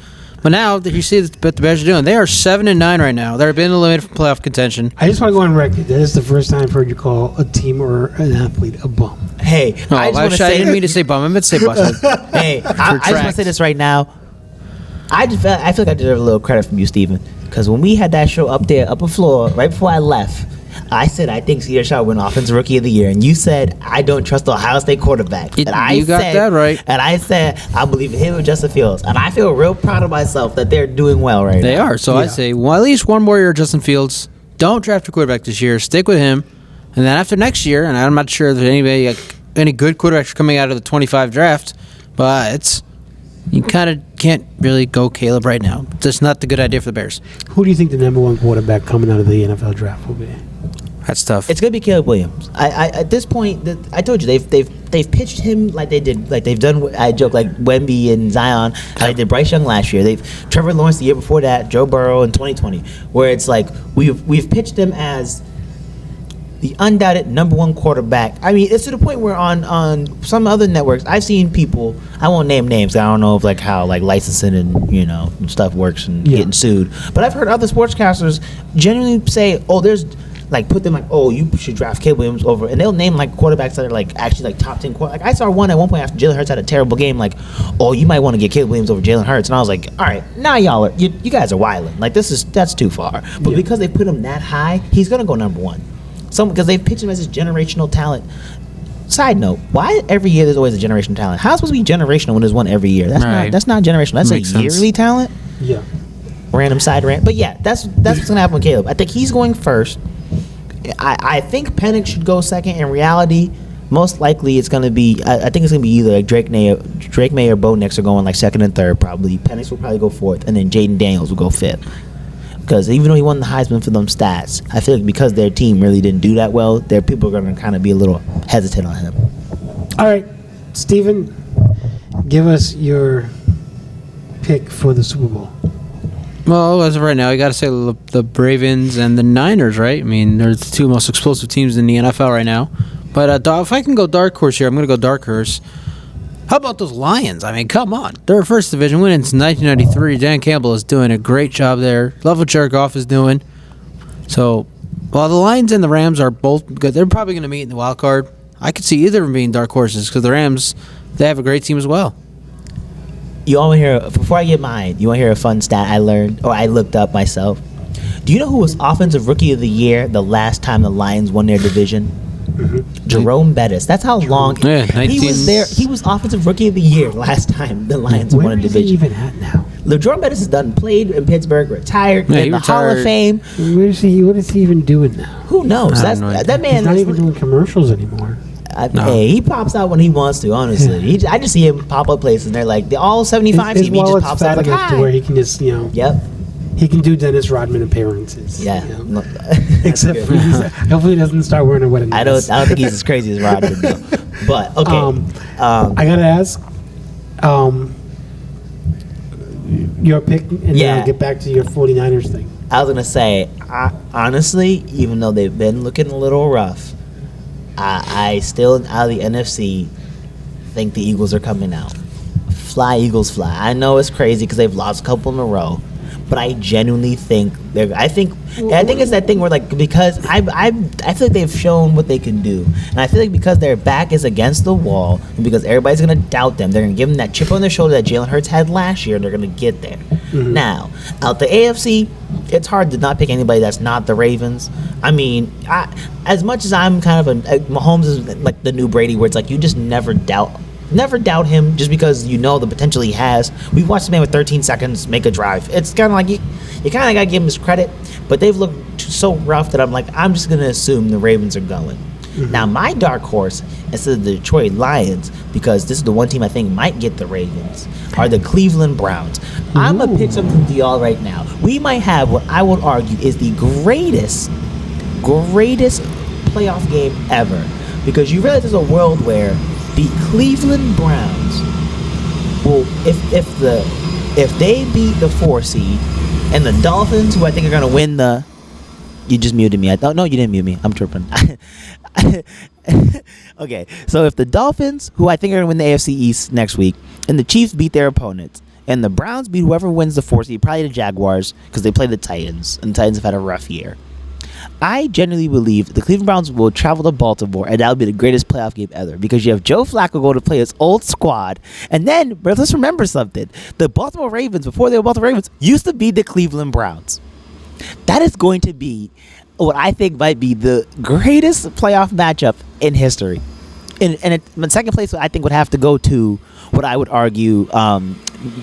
But now that you see what the Bears are doing, they are 7-9 right now. They're being eliminated from playoff contention. I just want to go on record. That is the first time I've heard you call a team or an athlete a bum. Hey, I didn't mean to say bum. I meant to say bust. Hey, I just want to say this right now. I feel like I deserve a little credit from you, Steven, because when we had that show up there, upper floor, right before I left, I said I think C.J. Stroud win Offensive Rookie of the Year, and you said I don't trust the Ohio State quarterback. You got that right. And I said I believe in him and Justin Fields, and I feel real proud of myself that they're doing well right now. They are. So I say, well, at least one more year of Justin Fields. Don't draft a quarterback this year. Stick with him, and then after next year, and I'm not sure if any good quarterbacks coming out of the 25 draft, but you kind of can't really go Caleb right now. That's not the good idea for the Bears. Who do you think the number one quarterback coming out of the NFL draft will be? That's tough. It's gonna be Caleb Williams. I at this point, I told you they've pitched him like they did, like they've done. I joke like Wemby and Zion, how they did Bryce Young last year. They've Trevor Lawrence the year before that, Joe Burrow in 2020, where it's like we've pitched them as the undoubted number one quarterback. I mean, it's to the point where on some other networks, I've seen people. I won't name names. I don't know if how licensing and stuff works and getting sued. But I've heard other sportscasters genuinely say, "Oh, there's." Put them you should draft Caleb Williams over, and they'll name quarterbacks that are actually top 10 quarterbacks. I saw one at one point after Jalen Hurts had a terrible game, you might want to get Caleb Williams over Jalen Hurts, and I was like, all right, now y'all you guys are wilding. That's too far. But because they put him that high, he's gonna go number one. Because they've pitched him as this generational talent. Side note: why every year there's always a generational talent? How's it supposed to be generational when there's one every year? That's not generational. That's Makes sense. Yearly talent. Yeah. Random side rant. But yeah, that's what's gonna happen with Caleb. I think he's going first. I think Penix should go second. In reality, most likely it's going to be. I think it's going to be either Drake May or Bo Nix are going second and third. Probably Penix will probably go fourth, and then Jaden Daniels will go fifth. Because even though he won the Heisman for them stats, I feel like because their team really didn't do that well, their people are going to kind of be a little hesitant on him. All right, Steven, give us your pick for the Super Bowl. Well, as of right now, you got to say the Ravens and the Niners, right? I mean, they're the two most explosive teams in the NFL right now. But if I can go dark horse here, I'm going to go dark horse. How about those Lions? I mean, come on. They're first division win since 1993. Dan Campbell is doing a great job there. Love what Jared Goff is doing. So, while the Lions and the Rams are both good, they're probably going to meet in the wild card. I could see either of them being dark horses because the Rams, they have a great team as well. You want to hear, before I get mine, you want to hear a fun stat I learned, or I looked up myself? Do you know who was Offensive Rookie of the Year the last time the Lions won their division? Mm-hmm. Jerome Bettis. That's how long he was there. He was Offensive Rookie of the Year last time the Lions won a division. Where is he even at now? Jerome Bettis is done, played in Pittsburgh, retired, in the Hall of Fame. Where is he? What is he even doing now? Who knows? That man He's not even doing commercials anymore. Hey, he pops out when he wants to. Honestly, I just see him pop up places, and they're like all 75 team. He just pops up like to where he can just Yep. He can do Dennis Rodman appearances. Yeah. Except for hopefully he doesn't start wearing a wedding dress. I don't think he's as crazy as Rodman though. But okay. I gotta ask. Your pick, and then I'll get back to your 49ers thing. I was gonna say, honestly, even though they've been looking a little rough, I still, out of the NFC, think the Eagles are coming out. Fly, Eagles, fly. I know it's crazy because they've lost a couple in a row, but I genuinely think I think it's that thing where because I feel like they've shown what they can do, and I feel like because their back is against the wall, and because everybody's gonna doubt them, they're gonna give them that chip on their shoulder that Jalen Hurts had last year, and they're gonna get there. Mm-hmm. Now, out the AFC, it's hard to not pick anybody that's not the Ravens. I mean, as much as I'm kind of Mahomes is like the new Brady, where it's you just never doubt him just because you know the potential he has. We've watched the man with 13 seconds make a drive. It's kind of you kind of got to give him his credit, but they've looked so rough that I'm just going to assume the Ravens are going. Mm-hmm. Now, my dark horse, instead of the Detroit Lions, because this is the one team I think might get the Ravens, are the Cleveland Browns. Ooh. I'm going to pitch something to y'all right now. We might have what I would argue is the greatest playoff game ever, because you realize there's a world where the Cleveland Browns will, if they beat the 4 seed and the Dolphins, who I think are going to win the You just muted me. No, you didn't mute me. I'm tripping. Okay, so if the Dolphins, who I think are going to win the AFC East next week, and the Chiefs beat their opponents, and the Browns beat whoever wins the 4th seed, probably the Jaguars, because they play the Titans, and the Titans have had a rough year. I genuinely believe the Cleveland Browns will travel to Baltimore, and that'll be the greatest playoff game ever, because you have Joe Flacco go to play his old squad, and then, but let's remember something. The Baltimore Ravens, before they were Baltimore Ravens, used to be the Cleveland Browns. That is going to be what I think might be the greatest playoff matchup in history. And in second place, I think would have to go to what I would argue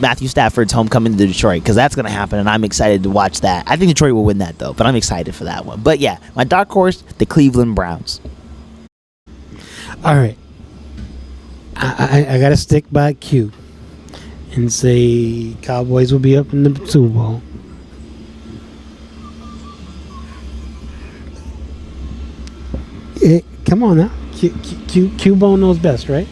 Matthew Stafford's homecoming to Detroit, because that's going to happen, and I'm excited to watch that. I think Detroit will win that, though, but I'm excited for that one. But yeah, my dark horse, the Cleveland Browns. All right. I got to stick by Q and say Cowboys will be up in the Super Bowl. Come on now. Q-Bone knows best, right?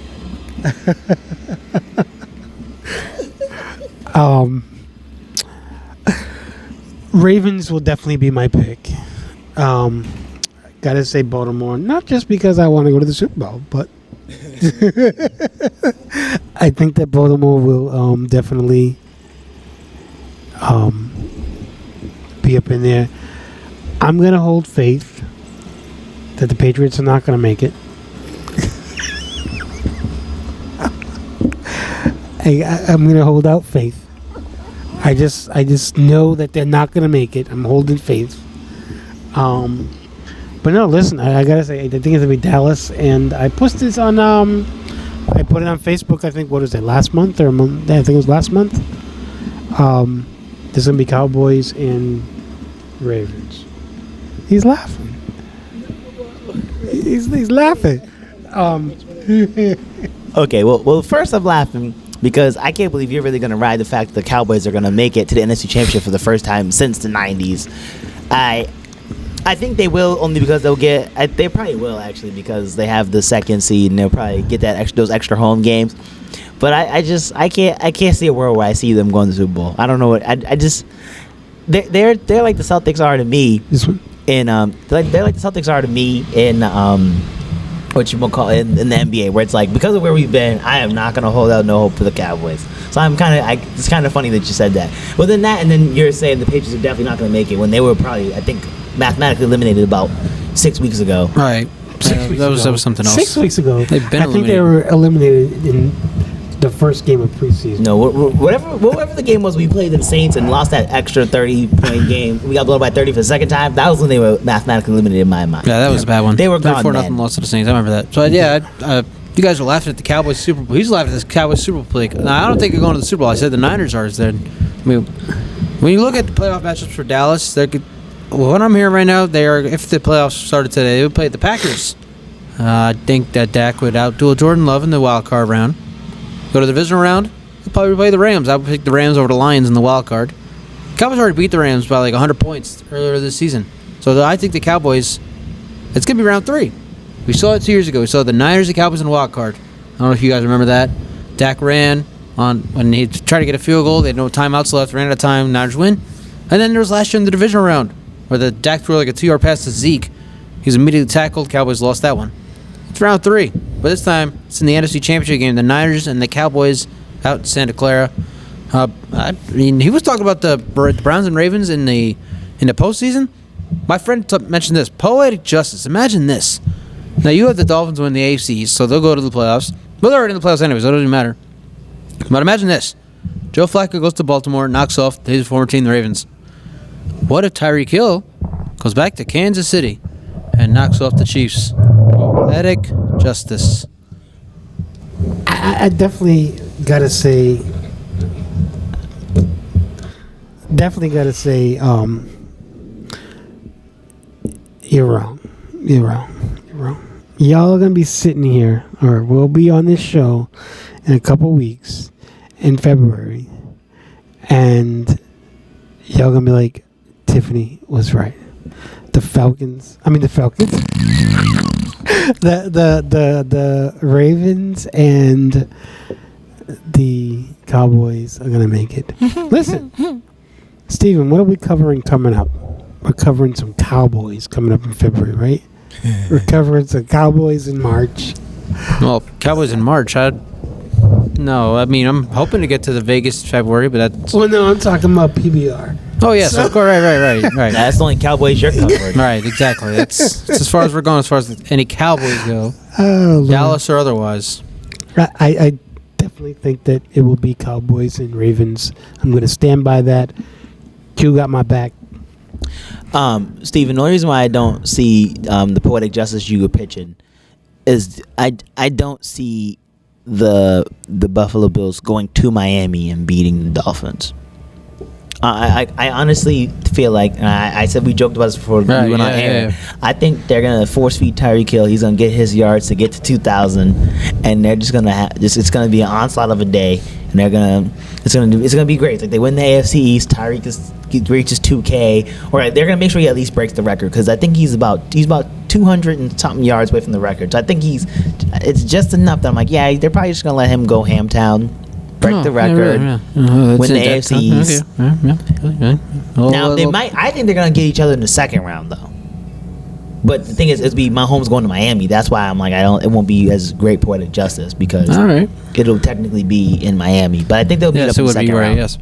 Ravens will definitely be my pick. Gotta say Baltimore, not just because I want to go to the Super Bowl, but I think that Baltimore will definitely be up in there. I'm gonna hold faith that the Patriots are not going to make it. I'm going to hold out faith. I just know that they're not going to make it. I'm holding faith. But no, listen, I got to say, I think it's going to be Dallas. And I posted this on, I put it on Facebook, I think, what was it, last month or a month? I think it was last month. There's going to be Cowboys and Ravens. He's laughing. He's laughing. Okay, well, first I'm laughing because I can't believe you're really going to ride the fact that the Cowboys are going to make it to the NFC Championship for the first time since the 90s. I think they will, only because they probably will actually, because they have the second seed and they'll probably get those extra home games. But I can't see a world where I see them going to the Super Bowl. I don't know what they're like the Celtics are to me. This one. They're like the Celtics are to me in what you want to call it, in the NBA, where it's like, because of where we've been, I am not gonna hold out no hope for the Cowboys. So it's kind of funny that you said that. Well, then that, and then you're saying the Patriots are definitely not gonna make it when they were probably, I think, mathematically eliminated about 6 weeks ago. Right. That was something else. 6 weeks ago. They've been I think they were eliminated in the first game of preseason. No, whatever the game was, we played the Saints and lost that extra 30-point game. We got blown by 30 for the second time. That was when they were mathematically eliminated in my mind. Yeah, that was a bad one. They were gone 34-0 loss to the Saints. I remember that. So yeah, you guys were laughing at the Cowboys Super Bowl. He's laughing at this Cowboys Super Bowl pick. Now, I don't think they're going to the Super Bowl. I said the Niners are. I mean, when you look at the playoff matchups for Dallas, what I'm hearing right now, they are. If the playoffs started today, they would play the Packers. I think that Dak would outduel Jordan Love in the wild card round. Go to the divisional round, they'll probably play the Rams. I would pick the Rams over the Lions in the wild card. Cowboys already beat the Rams by like 100 points earlier this season. So I think the Cowboys, it's going to be round 3. We saw it 2 years ago. We saw the Niners and Cowboys in the wild card. I don't know if you guys remember that. Dak ran on when he tried to get a field goal. They had no timeouts left, ran out of time, Niners win. And then there was last year in the divisional round where the Dak threw like a 2-yard pass to Zeke. He was immediately tackled. Cowboys lost that one. It's round 3. But this time, it's in the NFC Championship game. The Niners and the Cowboys out in Santa Clara. I mean, he was talking about the Browns and Ravens in the postseason. My friend mentioned this. Poetic justice. Imagine this. Now, you have the Dolphins win the AFC, so they'll go to the playoffs. But they're already in the playoffs anyway, so it doesn't even matter. But imagine this. Joe Flacco goes to Baltimore, knocks off his former team, the Ravens. What if Tyreek Hill goes back to Kansas City and knocks off the Chiefs? Poetic justice. I definitely gotta say, you're wrong. Y'all are gonna be sitting here, or we'll be on this show in a couple weeks in February, and y'all gonna be like, Tiffany was right. The Ravens and the Cowboys are gonna make it. Listen, Steven, what are we covering coming up? we're covering some Cowboys coming up in February, right? We're covering some Cowboys in March. Well, Cowboys in March. No, I mean, I'm hoping to get to the Vegas February, but that's... Well, no, I'm talking about PBR. Oh, yes, of course. Right. That's the only Cowboys you're covering. Right, exactly. That's as far as we're going, as far as any Cowboys go. Oh, Dallas or otherwise. I definitely think that it will be Cowboys and Ravens. I'm going to stand by that. Q got my back. Steven, the only reason why I don't see the poetic justice you were pitching is I don't see the Buffalo Bills going to Miami and beating the Dolphins. I honestly feel like, and I said we joked about this before we went on air. Yeah. I think they're gonna force feed Tyreek Hill. He's gonna get his yards to get to 2,000, and they're just gonna it's gonna be an onslaught of a day, and it's gonna be great. It's like they win the AFC East. Tyreek reaches 2K, or they're gonna make sure he at least breaks the record because I think he's about 200 and something yards away from the record. So I think it's just enough that I'm like, yeah, they're probably just gonna let him go hamtown. Break the record, win the AFC East. Now I think they're gonna get each other in the second round though. But the thing is, it'll be Mahomes going to Miami. That's why I'm like, it won't be as great poetic justice because it'll technically be in Miami. But I think they'll beat up in the second round. Yes.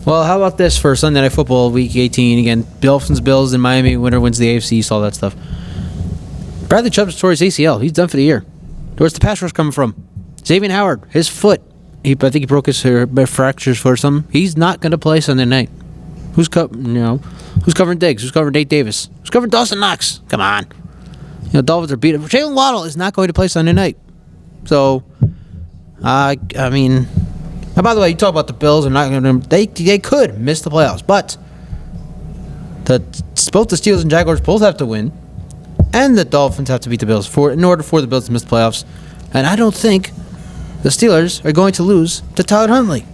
Well, how about this for Sunday Night Football, Week 18? Again, Dolphins, Bills in Miami. Winner wins the AFC East, all that stuff. Bradley Chubb's tore his ACL. He's done for the year. Where's the pass rush coming from? Xavier Howard, his foot. I think he broke his fractures for something. He's not going to play Sunday night. Who's covering Diggs? Who's covering Nate Davis? Who's covering Dawson Knox? Come on. Dolphins are beaten. Jalen Waddle is not going to play Sunday night. So, I mean, and by the way, you talk about the Bills are not going to. They could miss the playoffs, but both the Steelers and Jaguars both have to win, and the Dolphins have to beat the Bills in order for the Bills to miss the playoffs. And I don't think the Steelers are going to lose to Tyler Huntley.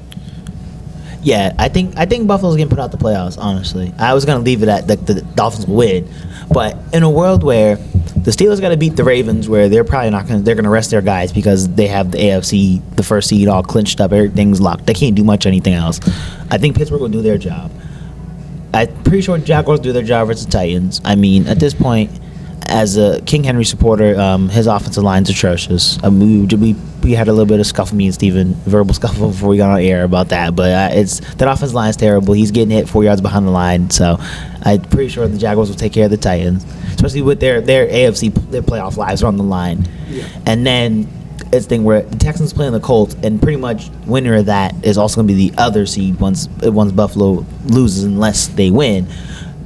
Yeah, I think Buffalo's getting put out the playoffs, honestly. I was going to leave it at the Dolphins will win. But in a world where the Steelers got to beat the Ravens, where they're probably not going to, they're going to rest their guys because they have the AFC, the first seed all clinched up, everything's locked. They can't do much anything else. I think Pittsburgh will do their job. I'm pretty sure Jaguars do their job versus the Titans. I mean, at this point, as a King Henry supporter, his offensive line's atrocious. We had a little bit of scuffle, me and Steven, verbal scuffle before we got on air about that. But that offensive line's terrible. He's getting hit 4 yards behind the line. So I'm pretty sure the Jaguars will take care of the Titans, especially with their AFC, their playoff lives are on the line. Yeah. And then it's the thing where the Texans playing the Colts, and pretty much winner of that is also going to be the other seed once Buffalo loses, unless they win.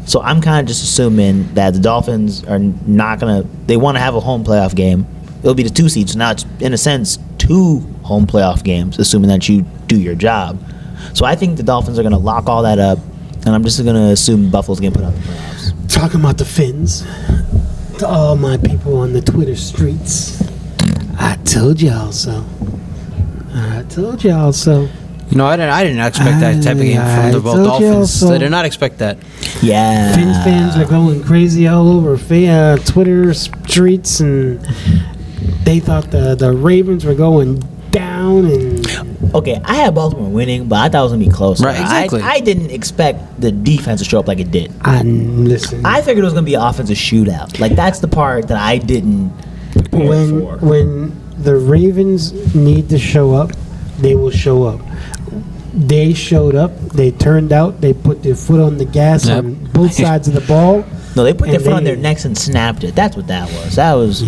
So I'm kind of just assuming that the Dolphins are not going to... They want to have a home playoff game. It'll be the 2 seeds. So now it's, in a sense, 2 home playoff games, assuming that you do your job. So I think the Dolphins are going to lock all that up, and I'm just going to assume Buffalo's going to put out the playoffs. Talking about the Finns, to all my people on the Twitter streets, I told y'all so. I told y'all so. I didn't expect that type of game from the Dolphins. I did not expect that. Yeah. Finns fans are going crazy all over Twitter streets, and they thought the Ravens were going down. And okay, I had Baltimore winning, but I thought it was going to be close. Right, exactly. I didn't expect the defense to show up like it did. Listen. I figured it was going to be an offensive shootout. Like, that's the part that I didn't prepare for. When the Ravens need to show up, they will show up. They showed up. They turned out. They put their foot on the gas on both sides of the ball. No, they put their foot on their necks and snapped it. That's what that was. That was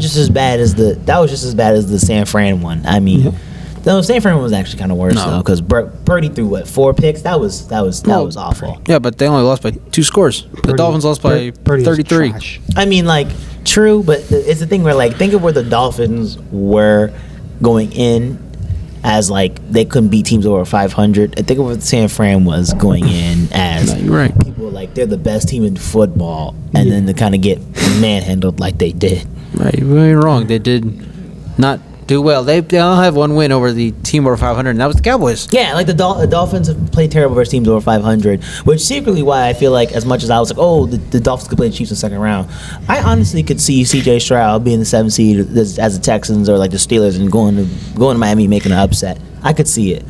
just as bad as the San Fran one. I mean, no, San Fran one was actually kind of worse though, because Purdy threw 4 picks. That was awful. Yeah, but they only lost by 2 scores. The Dolphins lost by 33. I mean, like, true, but it's the thing where, like, think of where the Dolphins were going in. As like they couldn't beat teams over 500. I think of what San Fran was going in as. No, you're right. People were like they're the best team in football, and then to kind of get manhandled like they did. Right, you're wrong. They did not do well. They only have 1 win over the team over 500, and that was the Cowboys. Yeah, like the Dolphins have played terrible versus teams over 500, which secretly why I feel like as much as I was like, oh, the Dolphins could play the Chiefs in the second round, I honestly could see C.J. Stroud being the 7th seed as the Texans or like the Steelers and going to Miami making an upset. I could see it.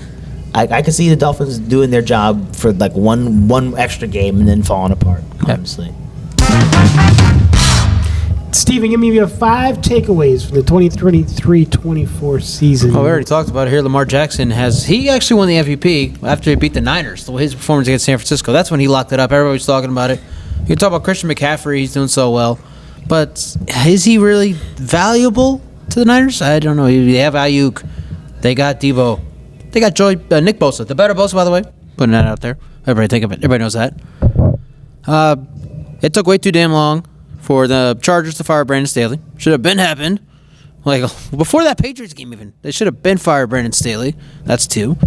I can see the Dolphins doing their job for like one extra game and then falling apart. Honestly. Steven, give me your 5 takeaways from the 2023-24 season. Oh, we already talked about it here. Lamar Jackson he actually won the MVP after he beat the Niners. His performance against San Francisco, that's when he locked it up. Everybody's talking about it. You can talk about Christian McCaffrey. He's doing so well. But is he really valuable to the Niners? I don't know. They have Ayuk. They got Debo. They got Nick Bosa. The better Bosa, by the way. Putting that out there. Everybody knows that. It took way too damn long for the Chargers to fire Brandon Staley. Should have been happened. Like, before that Patriots game even. They should have been fired Brandon Staley. That's 2.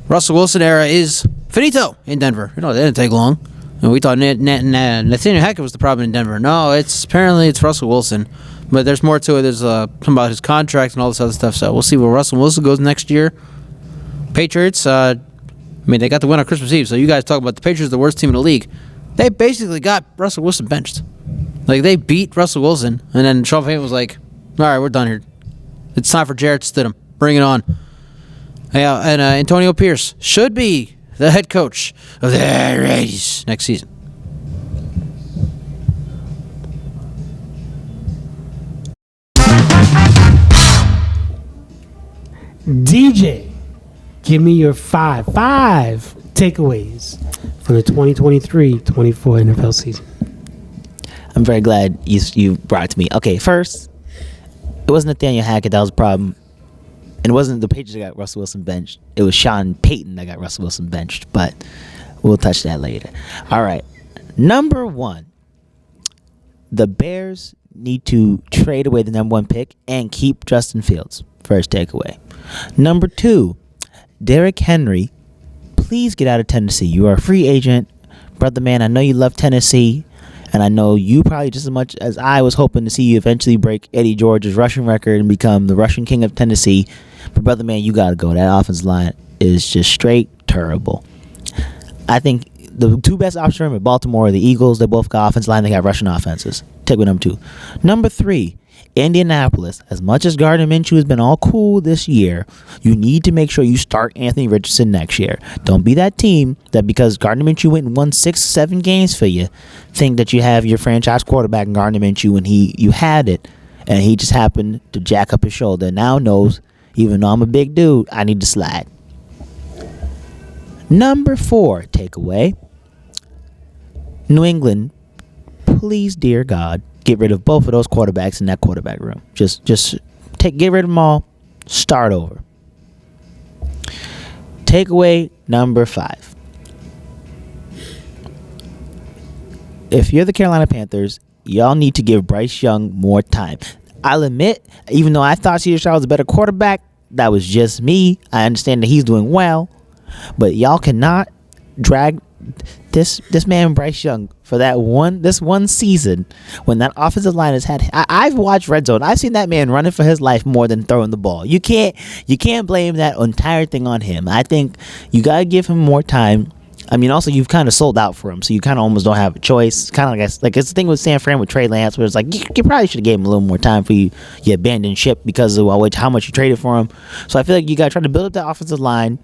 Russell Wilson era is finito in Denver. It didn't take long. And we thought Nathaniel Hackett was the problem in Denver. No, apparently it's Russell Wilson. But there's more to it. There's something about his contract and all this other stuff. So we'll see where Russell Wilson goes next year. Patriots, they got the win on Christmas Eve. So you guys talk about the Patriots, the worst team in the league. They basically got Russell Wilson benched. Like, they beat Russell Wilson, and then Sean Payton was like, all right, we're done here. It's time for Jarrett Stidham. Bring it on. Yeah, and Antonio Pierce should be the head coach of the Rays next season. DJ, give me your 5 takeaways from the 2023-24 NFL season. I'm very glad you brought it to me. Okay, first, it wasn't Nathaniel Hackett that was the problem. And it wasn't the Patriots that got Russell Wilson benched. It was Sean Payton that got Russell Wilson benched. But we'll touch that later. All right. Number 1, the Bears need to trade away the number 1 pick and keep Justin Fields. First takeaway. Number 2, Derrick Henry, please get out of Tennessee. You are a free agent. Brother man, I know you love Tennessee. And I know you probably just as much as I was hoping to see you eventually break Eddie George's rushing record and become the rushing king of Tennessee. But, brother man, you got to go. That offensive line is just straight terrible. I think the 2 best options are Baltimore are the Eagles. They both got offensive line. They got rushing offenses. Takeaway number 2. Number 3, Indianapolis. As much as Gardner Minshew has been all cool this year, you need to make sure you start Anthony Richardson next year. Don't be that team that because Gardner Minshew went and won 6-7 games for you, think that you have your franchise quarterback in Gardner Minshew and you had it, and he just happened to jack up his shoulder. Now knows, even though I'm a big dude, I need to slide. Number 4 takeaway. New England, please, dear God, get rid of both of those quarterbacks in that quarterback room. Just get rid of them all. Start over. Takeaway number 5. If you're the Carolina Panthers, y'all need to give Bryce Young more time. I'll admit, even though I thought C.J. Stroud was a better quarterback, that was just me. I understand that he's doing well, but y'all cannot drag this man Bryce Young for this one season when that offensive line has had. I've watched Red Zone. I've seen that man running for his life more than throwing the ball. You can't blame that entire thing on him. I think you gotta give him more time. I mean, also you've kind of sold out for him, so you kind of almost don't have a choice. Kind of like it's the thing with San Fran with Trey Lance, where it's like you probably should have gave him a little more time for you abandoned ship because of how much you traded for him. So I feel like you gotta try to build up that offensive line.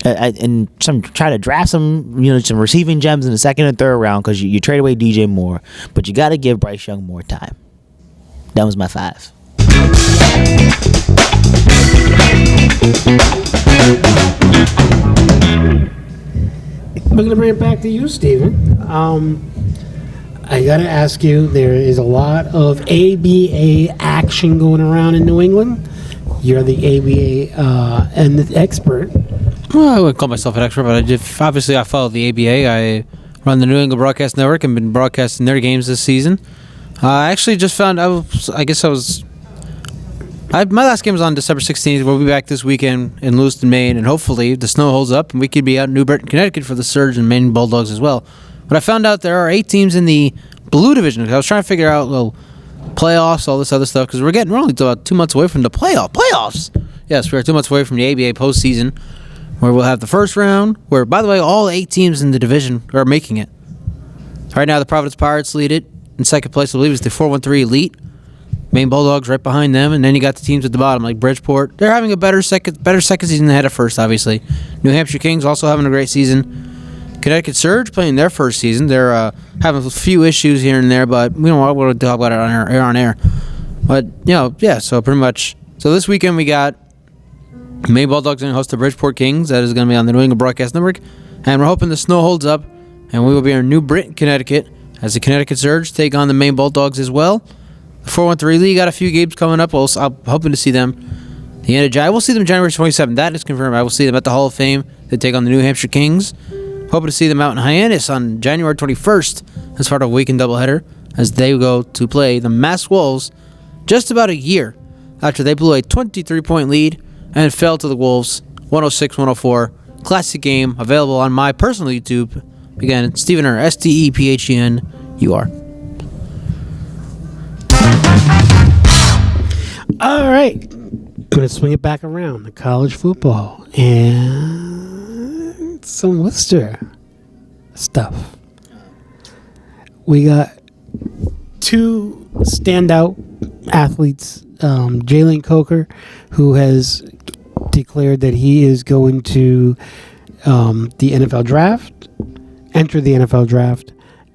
And try to draft some receiving gems in the 2nd and 3rd round because you trade away DJ Moore, but you got to give Bryce Young more time. That was my 5. We're going to bring it back to you, Steven. I got to ask you, there is a lot of ABA action going around in New England. You're the ABA and the expert. Well, I wouldn't call myself an expert, but obviously I follow the ABA. I run the New England Broadcast Network and been broadcasting their games this season. I actually just found, my last game was on December 16th. We'll be back this weekend in Lewiston, Maine, and hopefully the snow holds up and we could be out in New Britain, Connecticut for the Surge and Maine Bulldogs as well. But I found out there are 8 teams in the Blue Division. I was trying to figure out, playoffs, all this other stuff, because we're only about 2 months away from the playoffs. Yes, we're 2 months away from the ABA postseason, where we'll have the first round, where, by the way, all 8 teams in the division are making it. Right now, the Providence Pirates lead it. In second place, I believe, is the 413 Elite. Maine Bulldogs right behind them, and then you got the teams at the bottom like Bridgeport. They're having a better second season ahead of first, obviously. New Hampshire Kings also having a great season. Connecticut Surge playing their first season. They're having a few issues here and there, but we don't want to talk about it on air. But so pretty much. So this weekend we got Maine Bulldogs going to host the Bridgeport Kings. That is going to be on the New England Broadcast Network, and we're hoping the snow holds up, and we will be in New Britain, Connecticut, as the Connecticut Surge take on the Maine Bulldogs as well. The 413 League got a few games coming up. I'm hoping to see them. The end of July. We'll see them January 27th. That is confirmed. I will see them at the Hall of Fame. They take on the New Hampshire Kings. Hoping to see them out in Hyannis on January 21st as part of a weekend doubleheader as they go to play the Mass Wolves just about a year after they blew a 23-point lead and fell to the Wolves 106-104. Classic game available on my personal YouTube. Again, Stephen Ur, STEPHENUR. All right. Going to swing it back around to college football and some Worcester stuff. We got two standout athletes. Jalen Coker, who has declared that he is going to enter the NFL draft.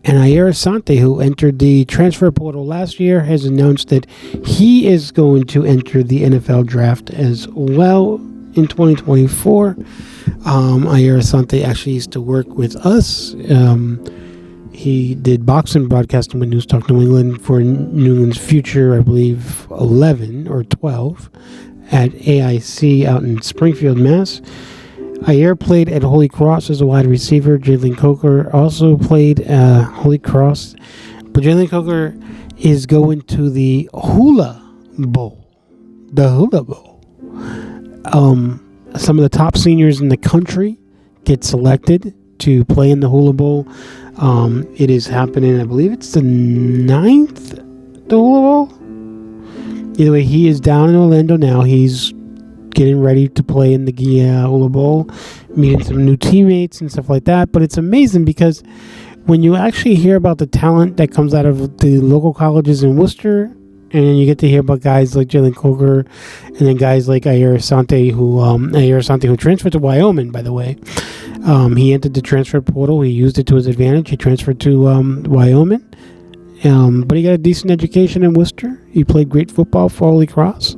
And Ayer Asante, who entered the transfer portal last year, has announced that he is going to enter the NFL draft as well in 2024. Ayer Asante actually used to work with us. He did boxing broadcasting with NewsTalk New England for New England's Future, I believe, 11 or 12 at AIC out in Springfield, Mass. Ayer played at Holy Cross as a wide receiver. Jalen Coker also played Holy Cross. But Jalen Coker is going to the Hula Bowl. The Hula Bowl. Some of the top seniors in the country get selected to play in the Hula Bowl. It is happening, I believe it's the 9th, the Hula Bowl. Either way, he is down in Orlando now. He's getting ready to play in the Hula Bowl, meeting some new teammates and stuff like that. But it's amazing because when you actually hear about the talent that comes out of the local colleges in Worcester, and you get to hear about guys like Jalen Coker, and then guys like Ayer Asante, who transferred to Wyoming, by the way. He entered the transfer portal. He used it to his advantage. He transferred to Wyoming. But he got a decent education in Worcester. He played great football for Holy Cross.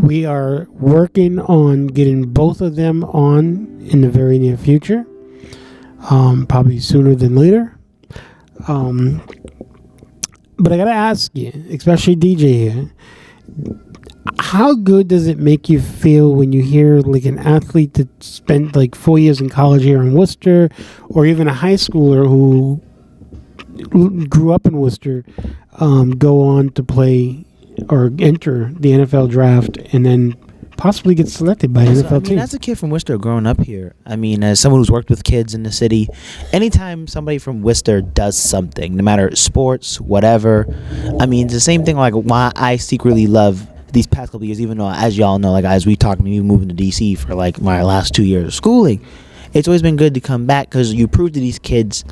We are working on getting both of them on in the very near future, probably sooner than later. But I got to ask you, especially DJ here, how good does it make you feel when you hear like an athlete that spent like 4 years in college here in Worcester, or even a high schooler who grew up in Worcester, go on to play or enter the NFL draft and then possibly get selected by an NFL team? As a kid from Worcester growing up here, as someone who's worked with kids in the city, anytime somebody from Worcester does something, no matter sports, whatever, it's the same thing like why I secretly love these past couple of years, even though, as y'all know, like as we talked, me moving to DC for like my last 2 years of schooling, it's always been good to come back because you prove to these kids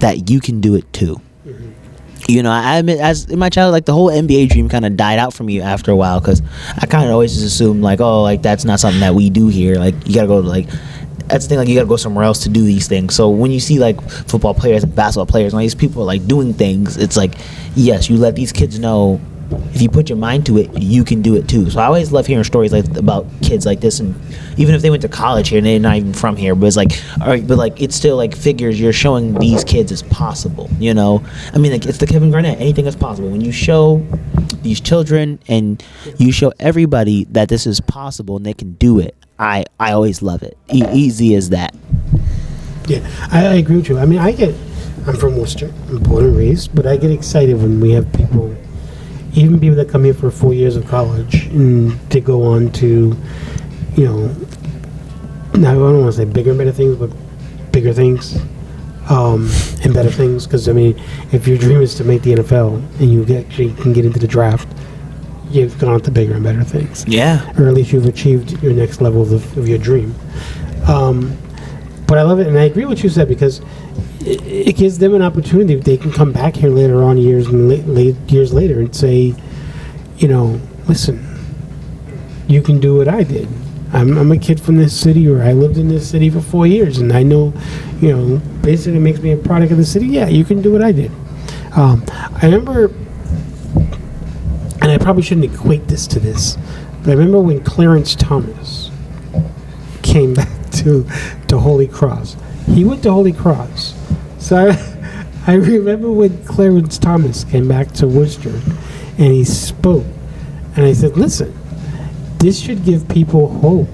that you can do it too. Mm-hmm. I admit, as in my childhood, like the whole NBA dream kind of died out for me after a while because I kind of always just assumed like, oh, like that's not something that we do here. Like you gotta go to that's the thing. Like you gotta go somewhere else to do these things. So when you see like football players and basketball players and all these people are like doing things, it's like, yes, you let these kids know if you put your mind to it, you can do it too. So I always love hearing stories like about kids like this, and even if they went to college here and they're not even from here, but it's like, all right, but like it's still like figures you're showing these kids is possible. Like it's the Kevin Garnett. Anything is possible when you show these children and you show everybody that this is possible and they can do it. I always love it. Easy as that. Yeah, I agree with you. I'm from Worcester. I'm born and raised, but I get excited when we have people. Even people that come here for 4 years of college and to go on to, I don't want to say bigger and better things, but bigger things and better things. Because, if your dream is to make the NFL and you actually can get into the draft, you've gone on to bigger and better things. Yeah. Or at least you've achieved your next level of your dream. But I love it, and I agree with what you said because it gives them an opportunity. They can come back here later on, years later, and say, listen, you can do what I did. I'm a kid from this city, or I lived in this city for 4 years, and I know, basically makes me a product of the city. Yeah, you can do what I did. I remember, and I probably shouldn't equate this to this, but I remember when Clarence Thomas came back to Holy Cross. He went to Holy Cross. So I remember when Clarence Thomas came back to Worcester and he spoke. And I said, listen, this should give people hope.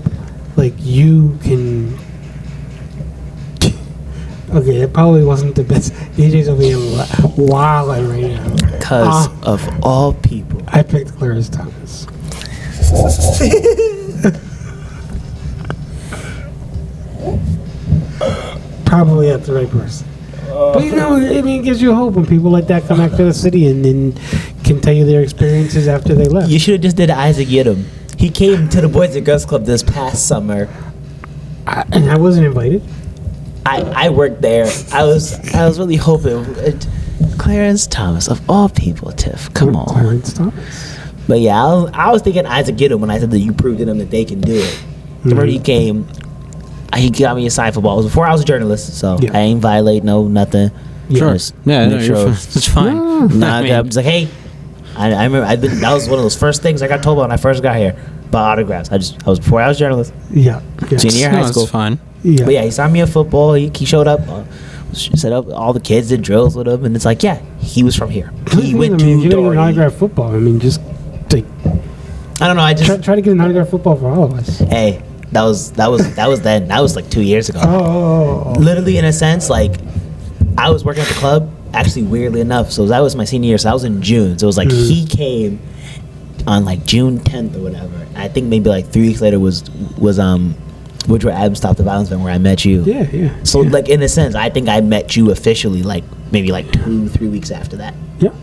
Like, you can... Okay, that probably wasn't the best. DJ's over here wilding right now. Because of all people. I picked Clarence Thomas. Probably not the right person. But it gives you hope when people like that come back to the city and then can tell you their experiences after they left. You should have just did Isaac Yidam. He came to the Boys and Girls Club this past summer. And I wasn't invited. I worked there. I was really hoping. Clarence Thomas, of all people, Tiff. Come on. Clarence Thomas. But yeah, I was thinking Isaac Yidam when I said that you proved to them that they can do it. Remember he came. He got me a sign for ball. It was before I was a journalist, so I ain't violate nothing. Sure. Yeah, no, it's fine. I'm just like, hey, I remember that was one of those first things I got told about when I first got here about autographs. I was before I was a journalist. Yeah. Senior year high school. That's fine. Yeah. But yeah, he signed me a football. He showed up, set up all the kids did drills with him, and it's like, yeah, he was from here. He went to you're gonna get an Doherty. autograph football. Just like, I don't know. I just try to get an autograph football for all of us. Hey, that was then. That was like 2 years ago. Oh. Literally, in a sense, like I was working at the club. Actually, weirdly enough, so that was my senior year. So that was in June. So it was like he came on like June 10th or whatever. I think maybe like 3 weeks later was Woodrow Adams Stop the Violence event where I met you. Yeah. So like in a sense, I think I met you officially like maybe like 2-3 weeks after that. Yeah.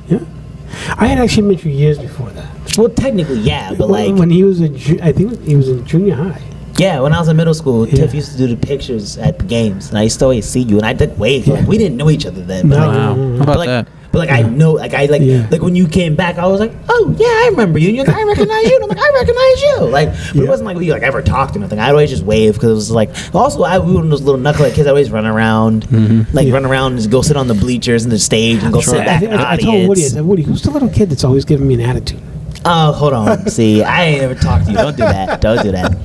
I had actually met you years before that. Well, technically, yeah, but like when he was I think he was in junior high. yeah, when I was in middle school, Tiff used to do the pictures at the games, and I used to always see you, and I did wave. Like, we didn't know each other then. But No. like, Wow. How about that? But like I know, like like when you came back, I was like, oh yeah, I remember you. And you're like, I recognize you. And I'm like, I recognize you. Like, but it wasn't like we like ever talked or nothing. I'd always just wave because it was like. Also, we were one of those little knucklehead kids. I always run around, run around and just go sit on the bleachers and the stage and go sit back in the I audience. told Woody, I said, Woody, who's the little kid that's always giving me an attitude? Oh, hold on. See, I ain't ever talked to you. Don't do that. Don't do that.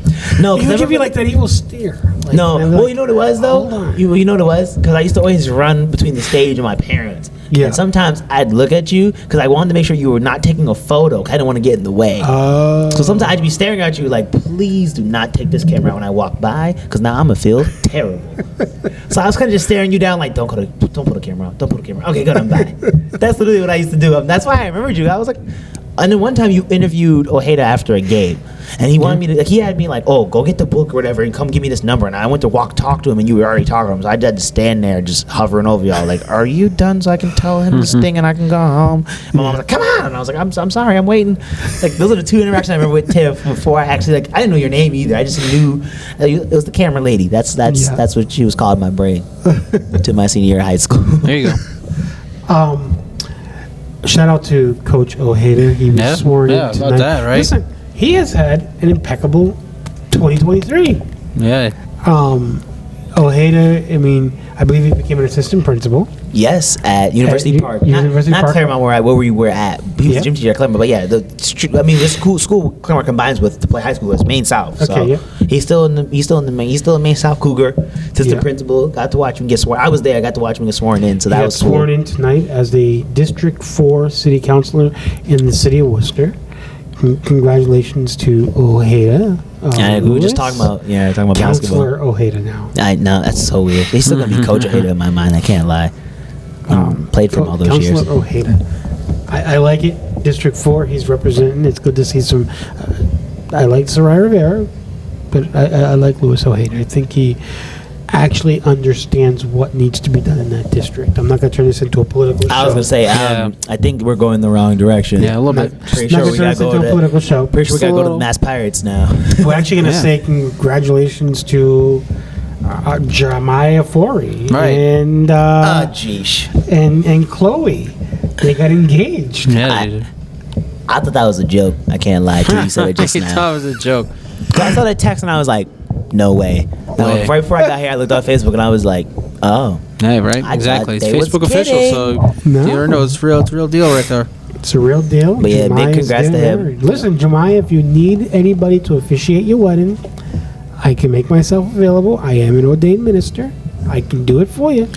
No, He'll give you like that evil stare. Like, No, and I'm well, like, you know what it was though. hold on. You know what it was because I used to always run between the stage and my parents. Yeah. And sometimes I'd look at you because I wanted to make sure you were not taking a photo. 'Cause I didn't want to get in the way. So sometimes I'd be staring at you like, please do not take this camera out when I walk by because now I'm gonna feel terrible. So I was kind of just staring you down like, don't put a camera out. Don't put a camera out. Okay, good, I'm back. That's literally what I used to do. That's why I remembered you. I was like. And then one time you interviewed Ojeda after a game, and he wanted me to, like, he had me like, oh, go get the book or whatever, and come give me this number. And I went to talk to him, and you were already talking to him, so I had to stand there just hovering over y'all, like, are you done so I can tell him this thing and I can go home? My mom was like, come on, and I was like, I'm sorry, I'm waiting. Like those are the two interactions I remember with Tiff before I actually I didn't know your name either. I just knew it was the camera lady. That's what she was called in my brain to my senior year of high school. There you go. Shout out to Coach Ojeda. He was sworn in tonight. About that, right? Listen, he has had an impeccable 2023. Yeah. Ojeda, I believe he became an assistant principal. Yes, at University Park. University not Park. Claremont where we were at. He was a gym teacher at Claremont, but yeah, this school Claremont combines with to play high school. It's Maine South. So Okay, yeah. He's still in the Maine South Cougar. Assistant principal. Got to watch him get sworn. I was there. I got to watch him get sworn in. So that He got was cool. sworn in tonight as the District 4 City Councilor in the city of Worcester. Congratulations to Ojeda. Yeah, we were just talking about basketball. Counselor Ojeda now. I know that's so weird. He's still gonna be Coach Ojeda in my mind. I can't lie. Played for him all those years. Counselor Ojeda. I like it. District 4, he's representing. It's good to see some. I like Sarai Rivera, but I like Louis Ojeda. I think he actually understands what needs to be done in that district. I'm not going to turn this into a political show. I was gonna say, I think we're going the wrong direction. Yeah, a little bit. Pretty Not sure we going to turn gotta this go into a political show. Pretty sure we Just a gotta go to the little- Mass Pirates now. We're actually going to say congratulations to Jeremiah Forey Right. and Jeesh. and Chloe. They got engaged. Yeah, they did. I thought that was a joke. I can't lie to you. You said it just I now. thought it was a joke. I saw that text and I was like, no way. Now, Way. right before I got here, I looked on Facebook and I was like, oh. Hey, right? I Exactly. It's thought they was Facebook official, so No. you never know. It's real. It's a real deal right there. It's a real deal. But yeah, big Jemiah's congrats to getting him. married. Listen, Jemiah, if you need anybody to officiate your wedding, I can make myself available. I am an ordained minister. I can do it for you.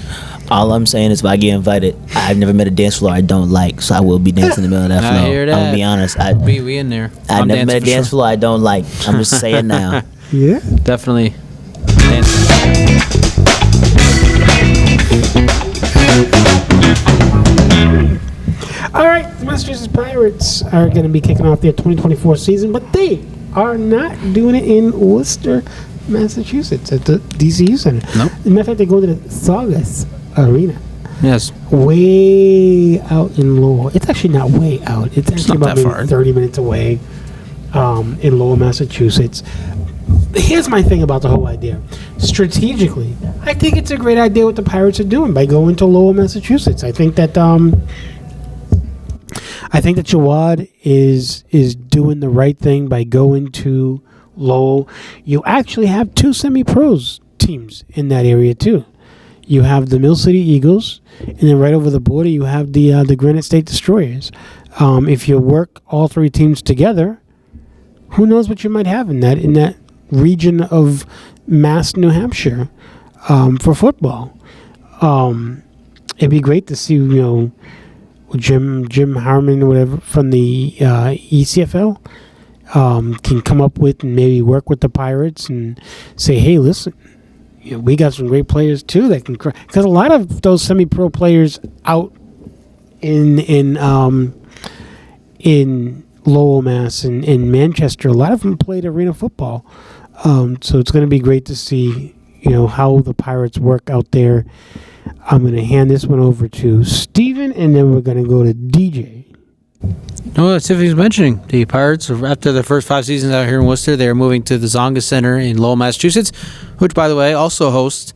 All I'm saying is if I get invited, I've never met a dance floor I don't like, so I will be dancing in the middle of that I floor. hear I'm that. gonna be honest. We in there. I've I'm never met a dancing for dance sure. floor I don't like. I'm just saying now. Yeah. Definitely. Dancing. All right, the Massachusetts Pirates are going to be kicking off their 2024 season, but they are not doing it in Worcester, Massachusetts, at the DCU Center. Nope. As a matter of fact, they go to the Saugus Arena, Yes. way out in Lowell. It's actually not way out. It's actually not about that maybe far. 30 minutes away in Lowell, Massachusetts. Here's my thing about the whole idea. Strategically, I think it's a great idea what the Pirates are doing by going to Lowell, Massachusetts. I think that Jawad is doing the right thing by going to Lowell. You actually have two semi-pros teams in that area too. You have the Mill City Eagles, and then right over the border you have the Granite State Destroyers. If you work all three teams together, who knows what you might have in that region of Mass, New Hampshire, for football. It'd be great to see Jim Harmon or whatever from the ECFL can come up with and maybe work with the Pirates and say, hey, listen, we got some great players too that can, because a lot of those semi-pro players out in Lowell, Mass, and in Manchester, a lot of them played arena football. So it's going to be great to see, how the Pirates work out there. I'm going to hand this one over to Steven, and then we're going to go to DJ. No, as Tiffany was mentioning, the Pirates, after their first 5 seasons out here in Worcester, they are moving to the Zonga Center in Lowell, Massachusetts, which, by the way, also hosts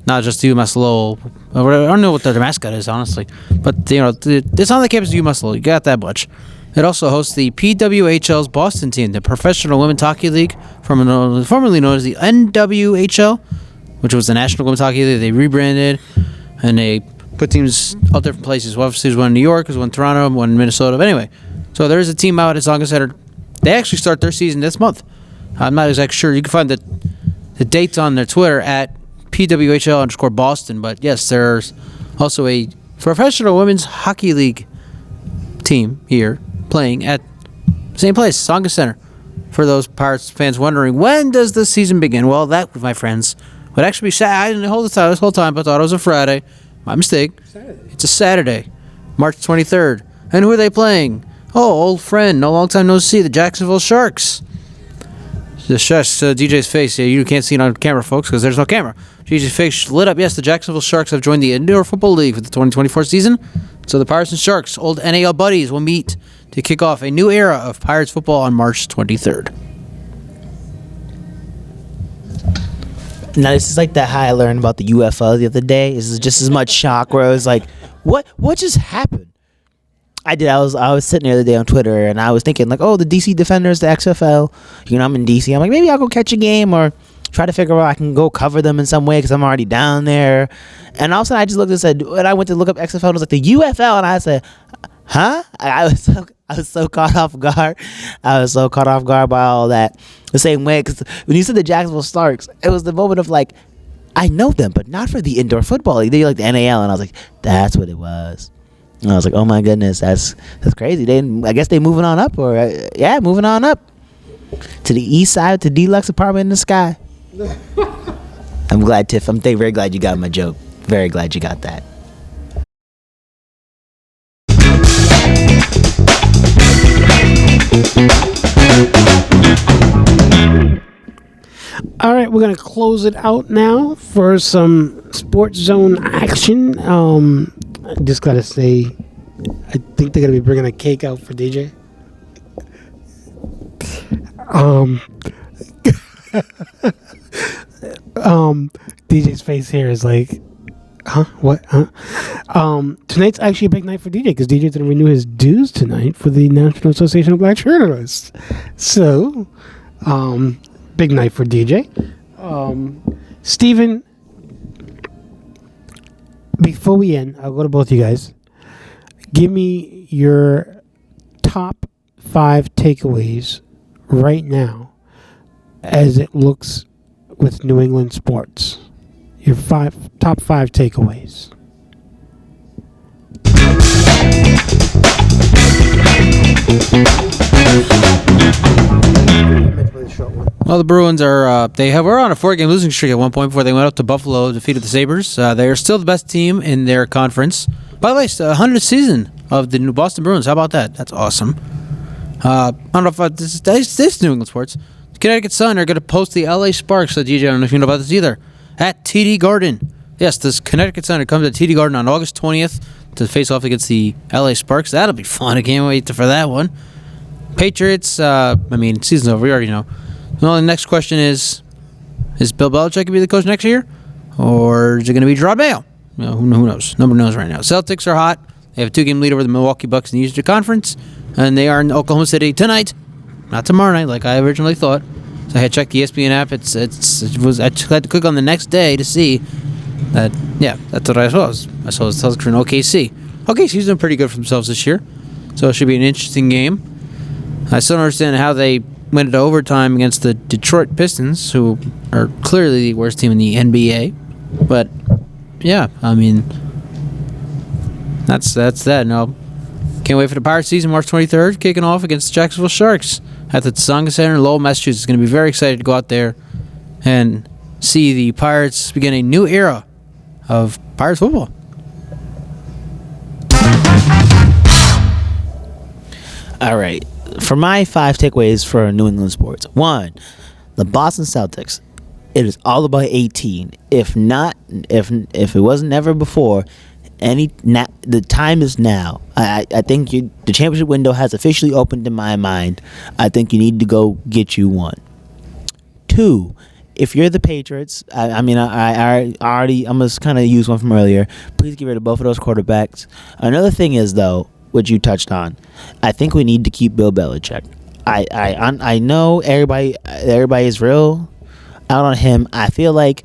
not just the UMass Lowell. I don't know what their mascot is, honestly, but it's on the campus of UMass Lowell. You got that much. It also hosts the PWHL's Boston team, the Professional Women's Hockey League, formerly known as the NWHL, which was the National Women's Hockey League. They rebranded, and they put teams all different places. Well, obviously, there's one in New York, there's one in Toronto, one in Minnesota. But anyway, so there is a team out at Zonga Center. They actually start their season this month. I'm not exactly sure. You can find the dates on their Twitter at PWHL_Boston. But yes, there's also a Professional Women's Hockey League team here playing at the same place, Zonga Center. For those Pirates fans wondering, when does the season begin? Well, that, my friends, would actually be Saturday. I didn't hold this whole time, but thought it was a Friday. My mistake. It's a Saturday, March 23rd. And who are they playing? Oh, old friend, long time no see, the Jacksonville Sharks. The Sharks, DJ's face, you can't see it on camera, folks, because there's no camera. DJ's face lit up. Yes, the Jacksonville Sharks have joined the Indoor Football League for the 2024 season. So the Pirates and Sharks, old NAL buddies, will meet to kick off a new era of Pirates football on March 23rd. Now this is like that how I learned about the UFO the other day. This is just as much shock where I was like, what just happened? I was sitting the other day on Twitter and I was thinking like, oh, the DC Defenders, the XFL. I'm in DC. I'm like, maybe I'll go catch a game or try to figure out I can go cover them in some way because I'm already down there. And all of a sudden I just looked and said, and I went to look up XFL and it was like the UFL and I said, huh? I was so caught off guard. I was so caught off guard by all that. The same way, because when you said the Jacksonville Sharks, it was the moment of like, I know them, but not for the indoor football league. They're like the NAL, and I was like, that's what it was. And I was like, oh my goodness, that's crazy. I guess they moving on up, or moving on up to the east side, to deluxe apartment in the sky. I'm glad, Tiff. I'm very glad you got my joke. Very glad you got that. All right, we're going to close it out now for some Sports Zone action. I just got to say, I think they're going to be bringing a cake out for DJ. DJ's face here is like, huh? What? Huh? Tonight's actually a big night for DJ because DJ's going to renew his dues tonight for the National Association of Black Journalists. So, big night for DJ. Steven, before we end, I'll go to both of you guys. Give me your top 5 takeaways right now as it looks with New England sports. Your top 5 takeaways. Well, the Bruins are were on a 4-game losing streak at one point before they went up to Buffalo, defeated the Sabres. They are still the best team in their conference. By the way, it's the 100th season of the new Boston Bruins. How about that? That's awesome. I don't know if this is New England sports. The Connecticut Sun are going to post the LA Sparks. So, DJ, I don't know if you know about this either. At TD Garden. Yes, this Connecticut Sun comes at TD Garden on August 20th to face off against the LA Sparks. That'll be fun. I can't wait for that one. Patriots, season's over. We already know. Well, the next question is Bill Belichick going to be the coach next year? Or is it going to be Gerard Mayo? Who knows? Nobody knows right now. Celtics are hot. They have a 2-game lead over the Milwaukee Bucks in the Eastern Conference. And they are in Oklahoma City tonight. Not tomorrow night like I originally thought. So I had checked the ESPN app. I had to click on the next day to see that. Yeah, that's what I saw. I saw the Celtics in OKC. OKC's doing pretty good for themselves this year, so it should be an interesting game. I still don't understand how they went into overtime against the Detroit Pistons, who are clearly the worst team in the NBA. But yeah, that's that. No, can't wait for the Pirates season, March 23rd, kicking off against the Jacksonville Sharks at the Tsonga Center in Lowell, Massachusetts. Going to be very excited to go out there and see the Pirates begin a new era of Pirates football. All right. For my 5 takeaways for New England sports. 1, the Boston Celtics. It is all about 18. If it wasn't ever before, the time is now. I think the championship window has officially opened in my mind. I think you need to go get you one. 2, if you're the Patriots, I'm just kind of use one from earlier. Please get rid of both of those quarterbacks. Another thing is though, which you touched on, I think we need to keep Bill Belichick. I know everybody is real out on him. I feel like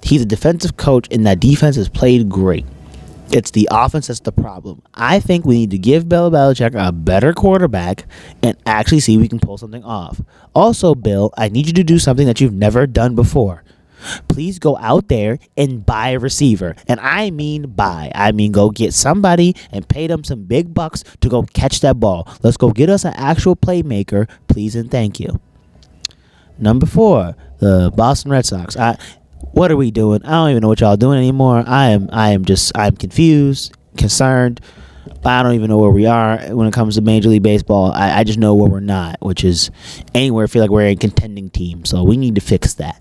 he's a defensive coach and that defense has played great. It's the offense that's the problem. I think we need to give Bill Belichick a better quarterback and actually see if we can pull something off. Also, Bill, I need you to do something that you've never done before. Please go out there and buy a receiver. And I mean buy. I mean go get somebody and pay them some big bucks to go catch that ball. Let's go get us an actual playmaker, please and thank you. Number 4, the Boston Red Sox. What are we doing? I don't even know what y'all doing anymore. I'm confused, concerned. I don't even know where we are when it comes to Major League Baseball. I just know where we're not, which is anywhere I feel like we're a contending team. So we need to fix that.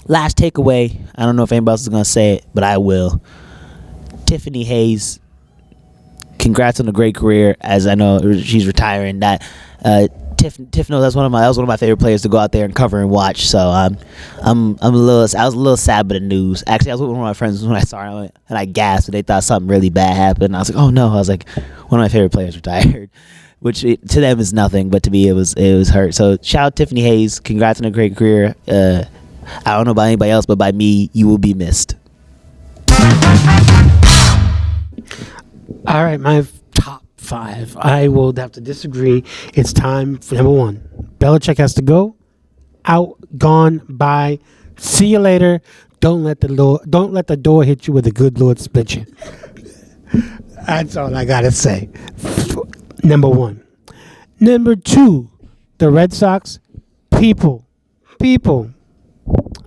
Last takeaway, I don't know if anybody else is going to say it, but I will. Tiffany Hayes, congrats on a great career, as I know she's retiring. Tiff knows that was one of my favorite players to go out there and cover and watch. So I was a little sad by the news. Actually, I was with one of my friends when I saw her and I gasped and they thought something really bad happened. And I was like, oh no! I was like, one of my favorite players retired, which to them is nothing, but to me it was hurt. So shout out Tiffany Hayes, congrats on a great career. I don't know about anybody else, but by me, you will be missed. All right, my top 5. I will have to disagree. It's time for number 1. Belichick has to go. Out, gone, bye. See you later. Don't let the door hit you with a good Lord split you. That's all I gotta say. Number 1. Number 2, the Red Sox. People.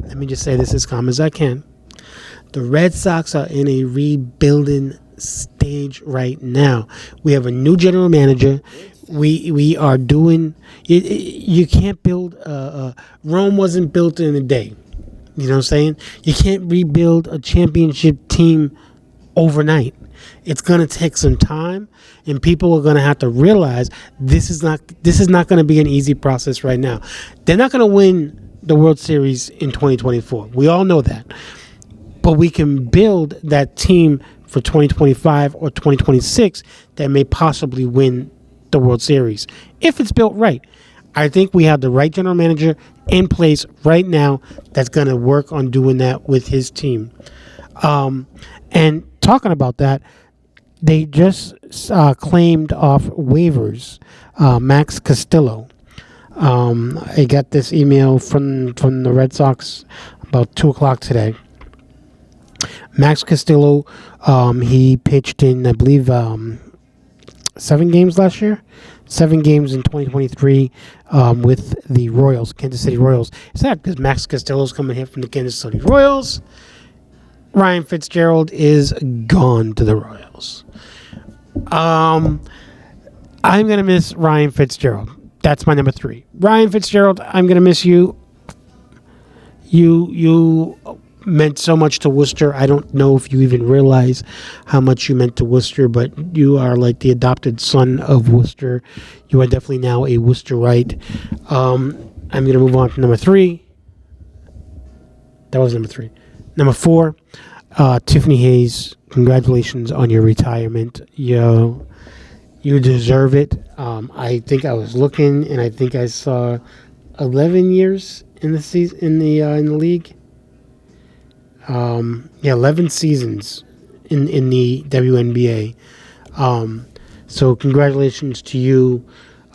Let me just say this as calm as I can. The Red Sox are in a rebuilding stage right now. We have a new general manager. We are doing. You can't build. Rome wasn't built in a day. You know what I'm saying? You can't rebuild a championship team overnight. It's gonna take some time, and people are gonna have to realize this is not going to be an easy process right now. They're not gonna win the World Series in 2024. We all know that. But we can build that team for 2025 or 2026 that may possibly win the World Series if it's built right. I think we have the right general manager in place right now that's going to work on doing that with his team. And talking about that, they just claimed off waivers Max Castillo. I got this email from the Red Sox about 2 o'clock today. Max Castillo, he pitched in, I believe, 7 games last year. 7 games in 2023 with the Royals, Kansas City Royals. It's not because Max Castillo's coming here from the Kansas City Royals. Ryan Fitzgerald is gone to the Royals. I'm going to miss Ryan Fitzgerald. That's my number 3. Ryan Fitzgerald, I'm going to miss you. You meant so much to Worcester. I don't know if you even realize how much you meant to Worcester, but you are like the adopted son of Worcester. You are definitely now a Worcesterite. I'm going to move on to number 3. That was number 3. Number 4, Tiffany Hayes, congratulations on your retirement. You deserve it. I think I was looking, and I think I saw 11 years in the season in the league. 11 seasons in the WNBA. So congratulations to you.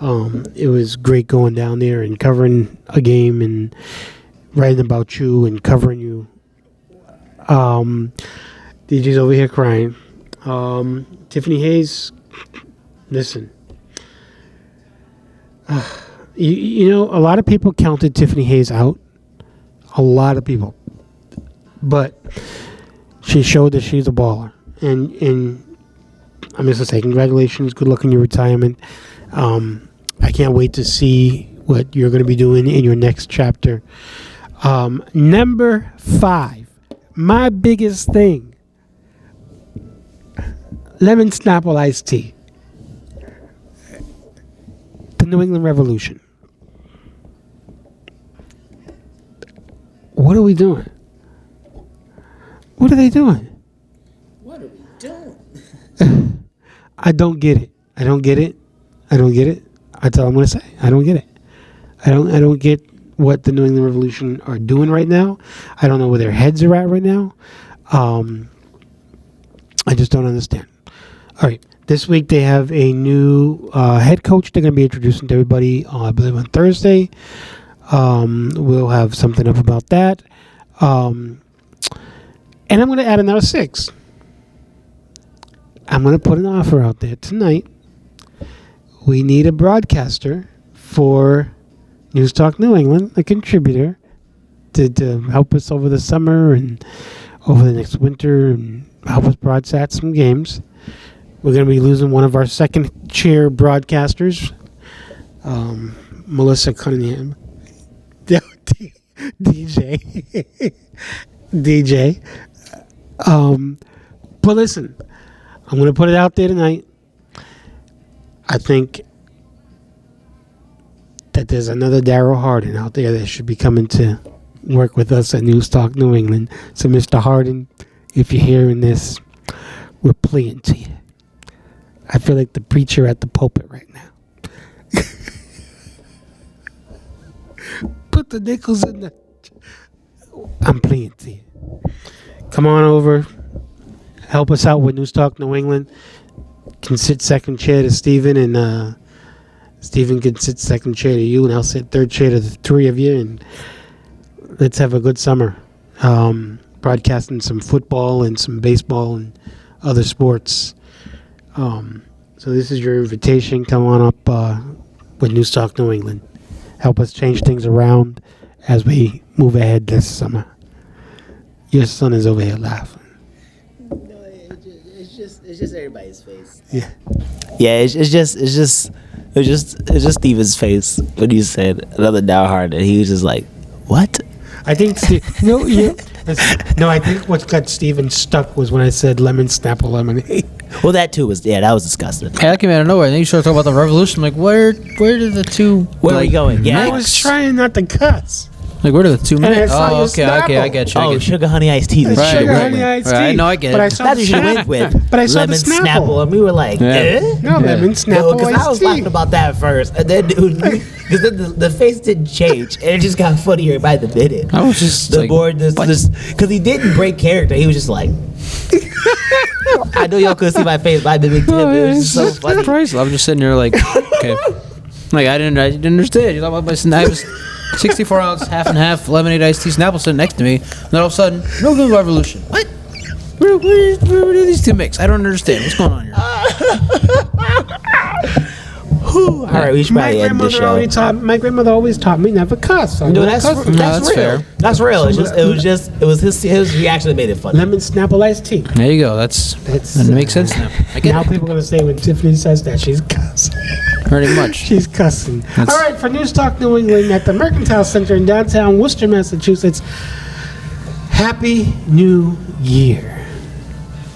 It was great going down there and covering a game and writing about you and covering you. DJ's over here crying. Tiffany Hayes, listen. You know, a lot of people counted Tiffany Hayes out. A lot of people. But she showed that she's a baller. And I'm just going to say congratulations. Good luck in your retirement. I can't wait to see what you're going to be doing in your next chapter. Number 5. My biggest thing. Lemon Snapple iced tea. The New England Revolution. What are we doing? What are they doing? What are we doing? I don't get it. I don't get it. That's all I'm going to say. I don't get it. I don't get what the New England Revolution are doing right now. I don't know where their heads are at right now. I just don't understand. All right. This week they have a new head coach they're going to be introducing to everybody, I believe, on Thursday. We'll have something up about that. And I'm going to add another 6. I'm going to put an offer out there tonight. We need a broadcaster for NewsTalk New England, a contributor, to help us over the summer and over the next winter and help us broadcast some games. We're going to be losing one of our second chair broadcasters, Melissa Cunningham. DJ. But listen, I'm going to put it out there tonight. I think that there's another Daryl Harden out there that should be coming to work with us at NewsTalk New England. So, Mr. Harden, if you're hearing this, we're pleading to you. I feel like the preacher at the pulpit right now. Put the nickels in the... I'm pleading to you. Come on over. Help us out with NewsTalk New England. Can sit second chair to Steven, and Steven can sit second chair to you, and I'll sit third chair to the 3 of you, and let's have a good summer. Broadcasting some football and some baseball and other sports. So this is your invitation. Come on up with NewsTalk New England. Help us change things around as we move ahead this summer. Your son is over here laughing. No, it's just everybody's face. Yeah. Yeah, it's just Steven's face when you said another Dow Hard, and he was just like, "What?" I think I think what got Steven stuck was when I said lemon Snapple lemonade. Well, that too was that was disgusting. Hey, that came out of nowhere. And then you started talking about the revolution. I'm like, where did the two... Where are we going? Yeah, I was trying not to cuss. Like, where are the 2 I minutes? saw Oh, your okay, Snapple. I get you. I Oh, get you. sugar honey iced tea. Right, Sugar right, honey right. iced Right, tea. no, I get But it. I saw That's the what you should Snapple. went with. But I saw the lemon Snapple. And we were like, Yeah. eh? No, lemon Snapple Because I iced was tea. laughing about that first, and then because then the face didn't change, and it just got funnier by the minute. I was just The like, board because he didn't break character. He was just like, I know y'all couldn't see my face, but I mimicked him. It was just so funny. Priceless. I'm just sitting there like, okay. Like, I didn't understand. You know, I was 64 ounce, half and half, lemonade iced tea, Snapple sitting next to me. And then all of a sudden, no good revolution. What? Where do these two mix? I don't understand. What's going on here? All right, we should probably end the show. My grandmother always taught me never cuss. I No, don't that's cuss. that's real. fair. That's real. It was his reaction that made it funny. Lemon Snapple iced tea. There you go. That makes sense now. I get Now it. people are going to say when Tiffany says that, she's cussing. Pretty much. She's cussing. All right, for News Talk New England at the Mercantile Center in downtown Worcester, Massachusetts, Happy New Year.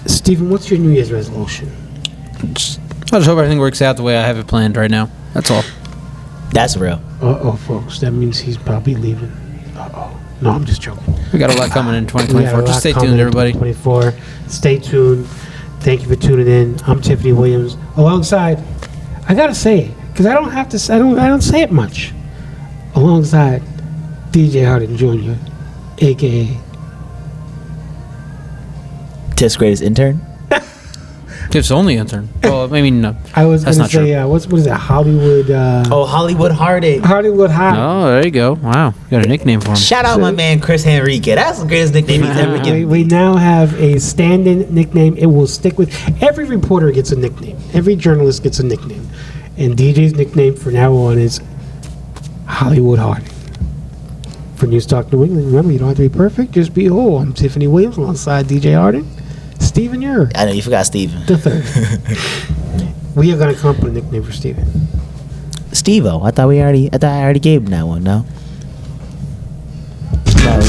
Stephen, what's your New Year's resolution? I just hope everything works out the way I have it planned right now. That's all. That's real. Uh-oh, folks. That means he's probably leaving. Uh-oh. No, I'm just joking. We got a lot coming in We got a 2024. lot Just stay coming tuned, in everybody. 2024. Stay tuned. Thank you for tuning in. I'm Tiffany Williams. Alongside, I gotta say it because I don't have to. I don't say it much. Alongside DJ Hardin Jr., aka Tiff's greatest intern. Tiff's only intern. Well, I mean, no. I was That's gonna not true. say what is it? Hollywood. Hollywood Harding. Hollywood High. Oh, there you go. Wow. You got a nickname for him. Shout out my man Chris Henrique. That's the greatest nickname he's ever given. We now have a stand-in nickname. It will stick with every reporter gets a nickname. Every journalist gets a nickname, and DJ's nickname from now on is Hollywood Harding. For News Talk New England, remember you don't have to be perfect. Just be whole. I'm Tiffany Williams alongside DJ Harding. Stephen Ure, I know you forgot Steven. the third. We are going to come up with a nickname for Stephen. Steve-O. I thought I already gave him that one. No. No.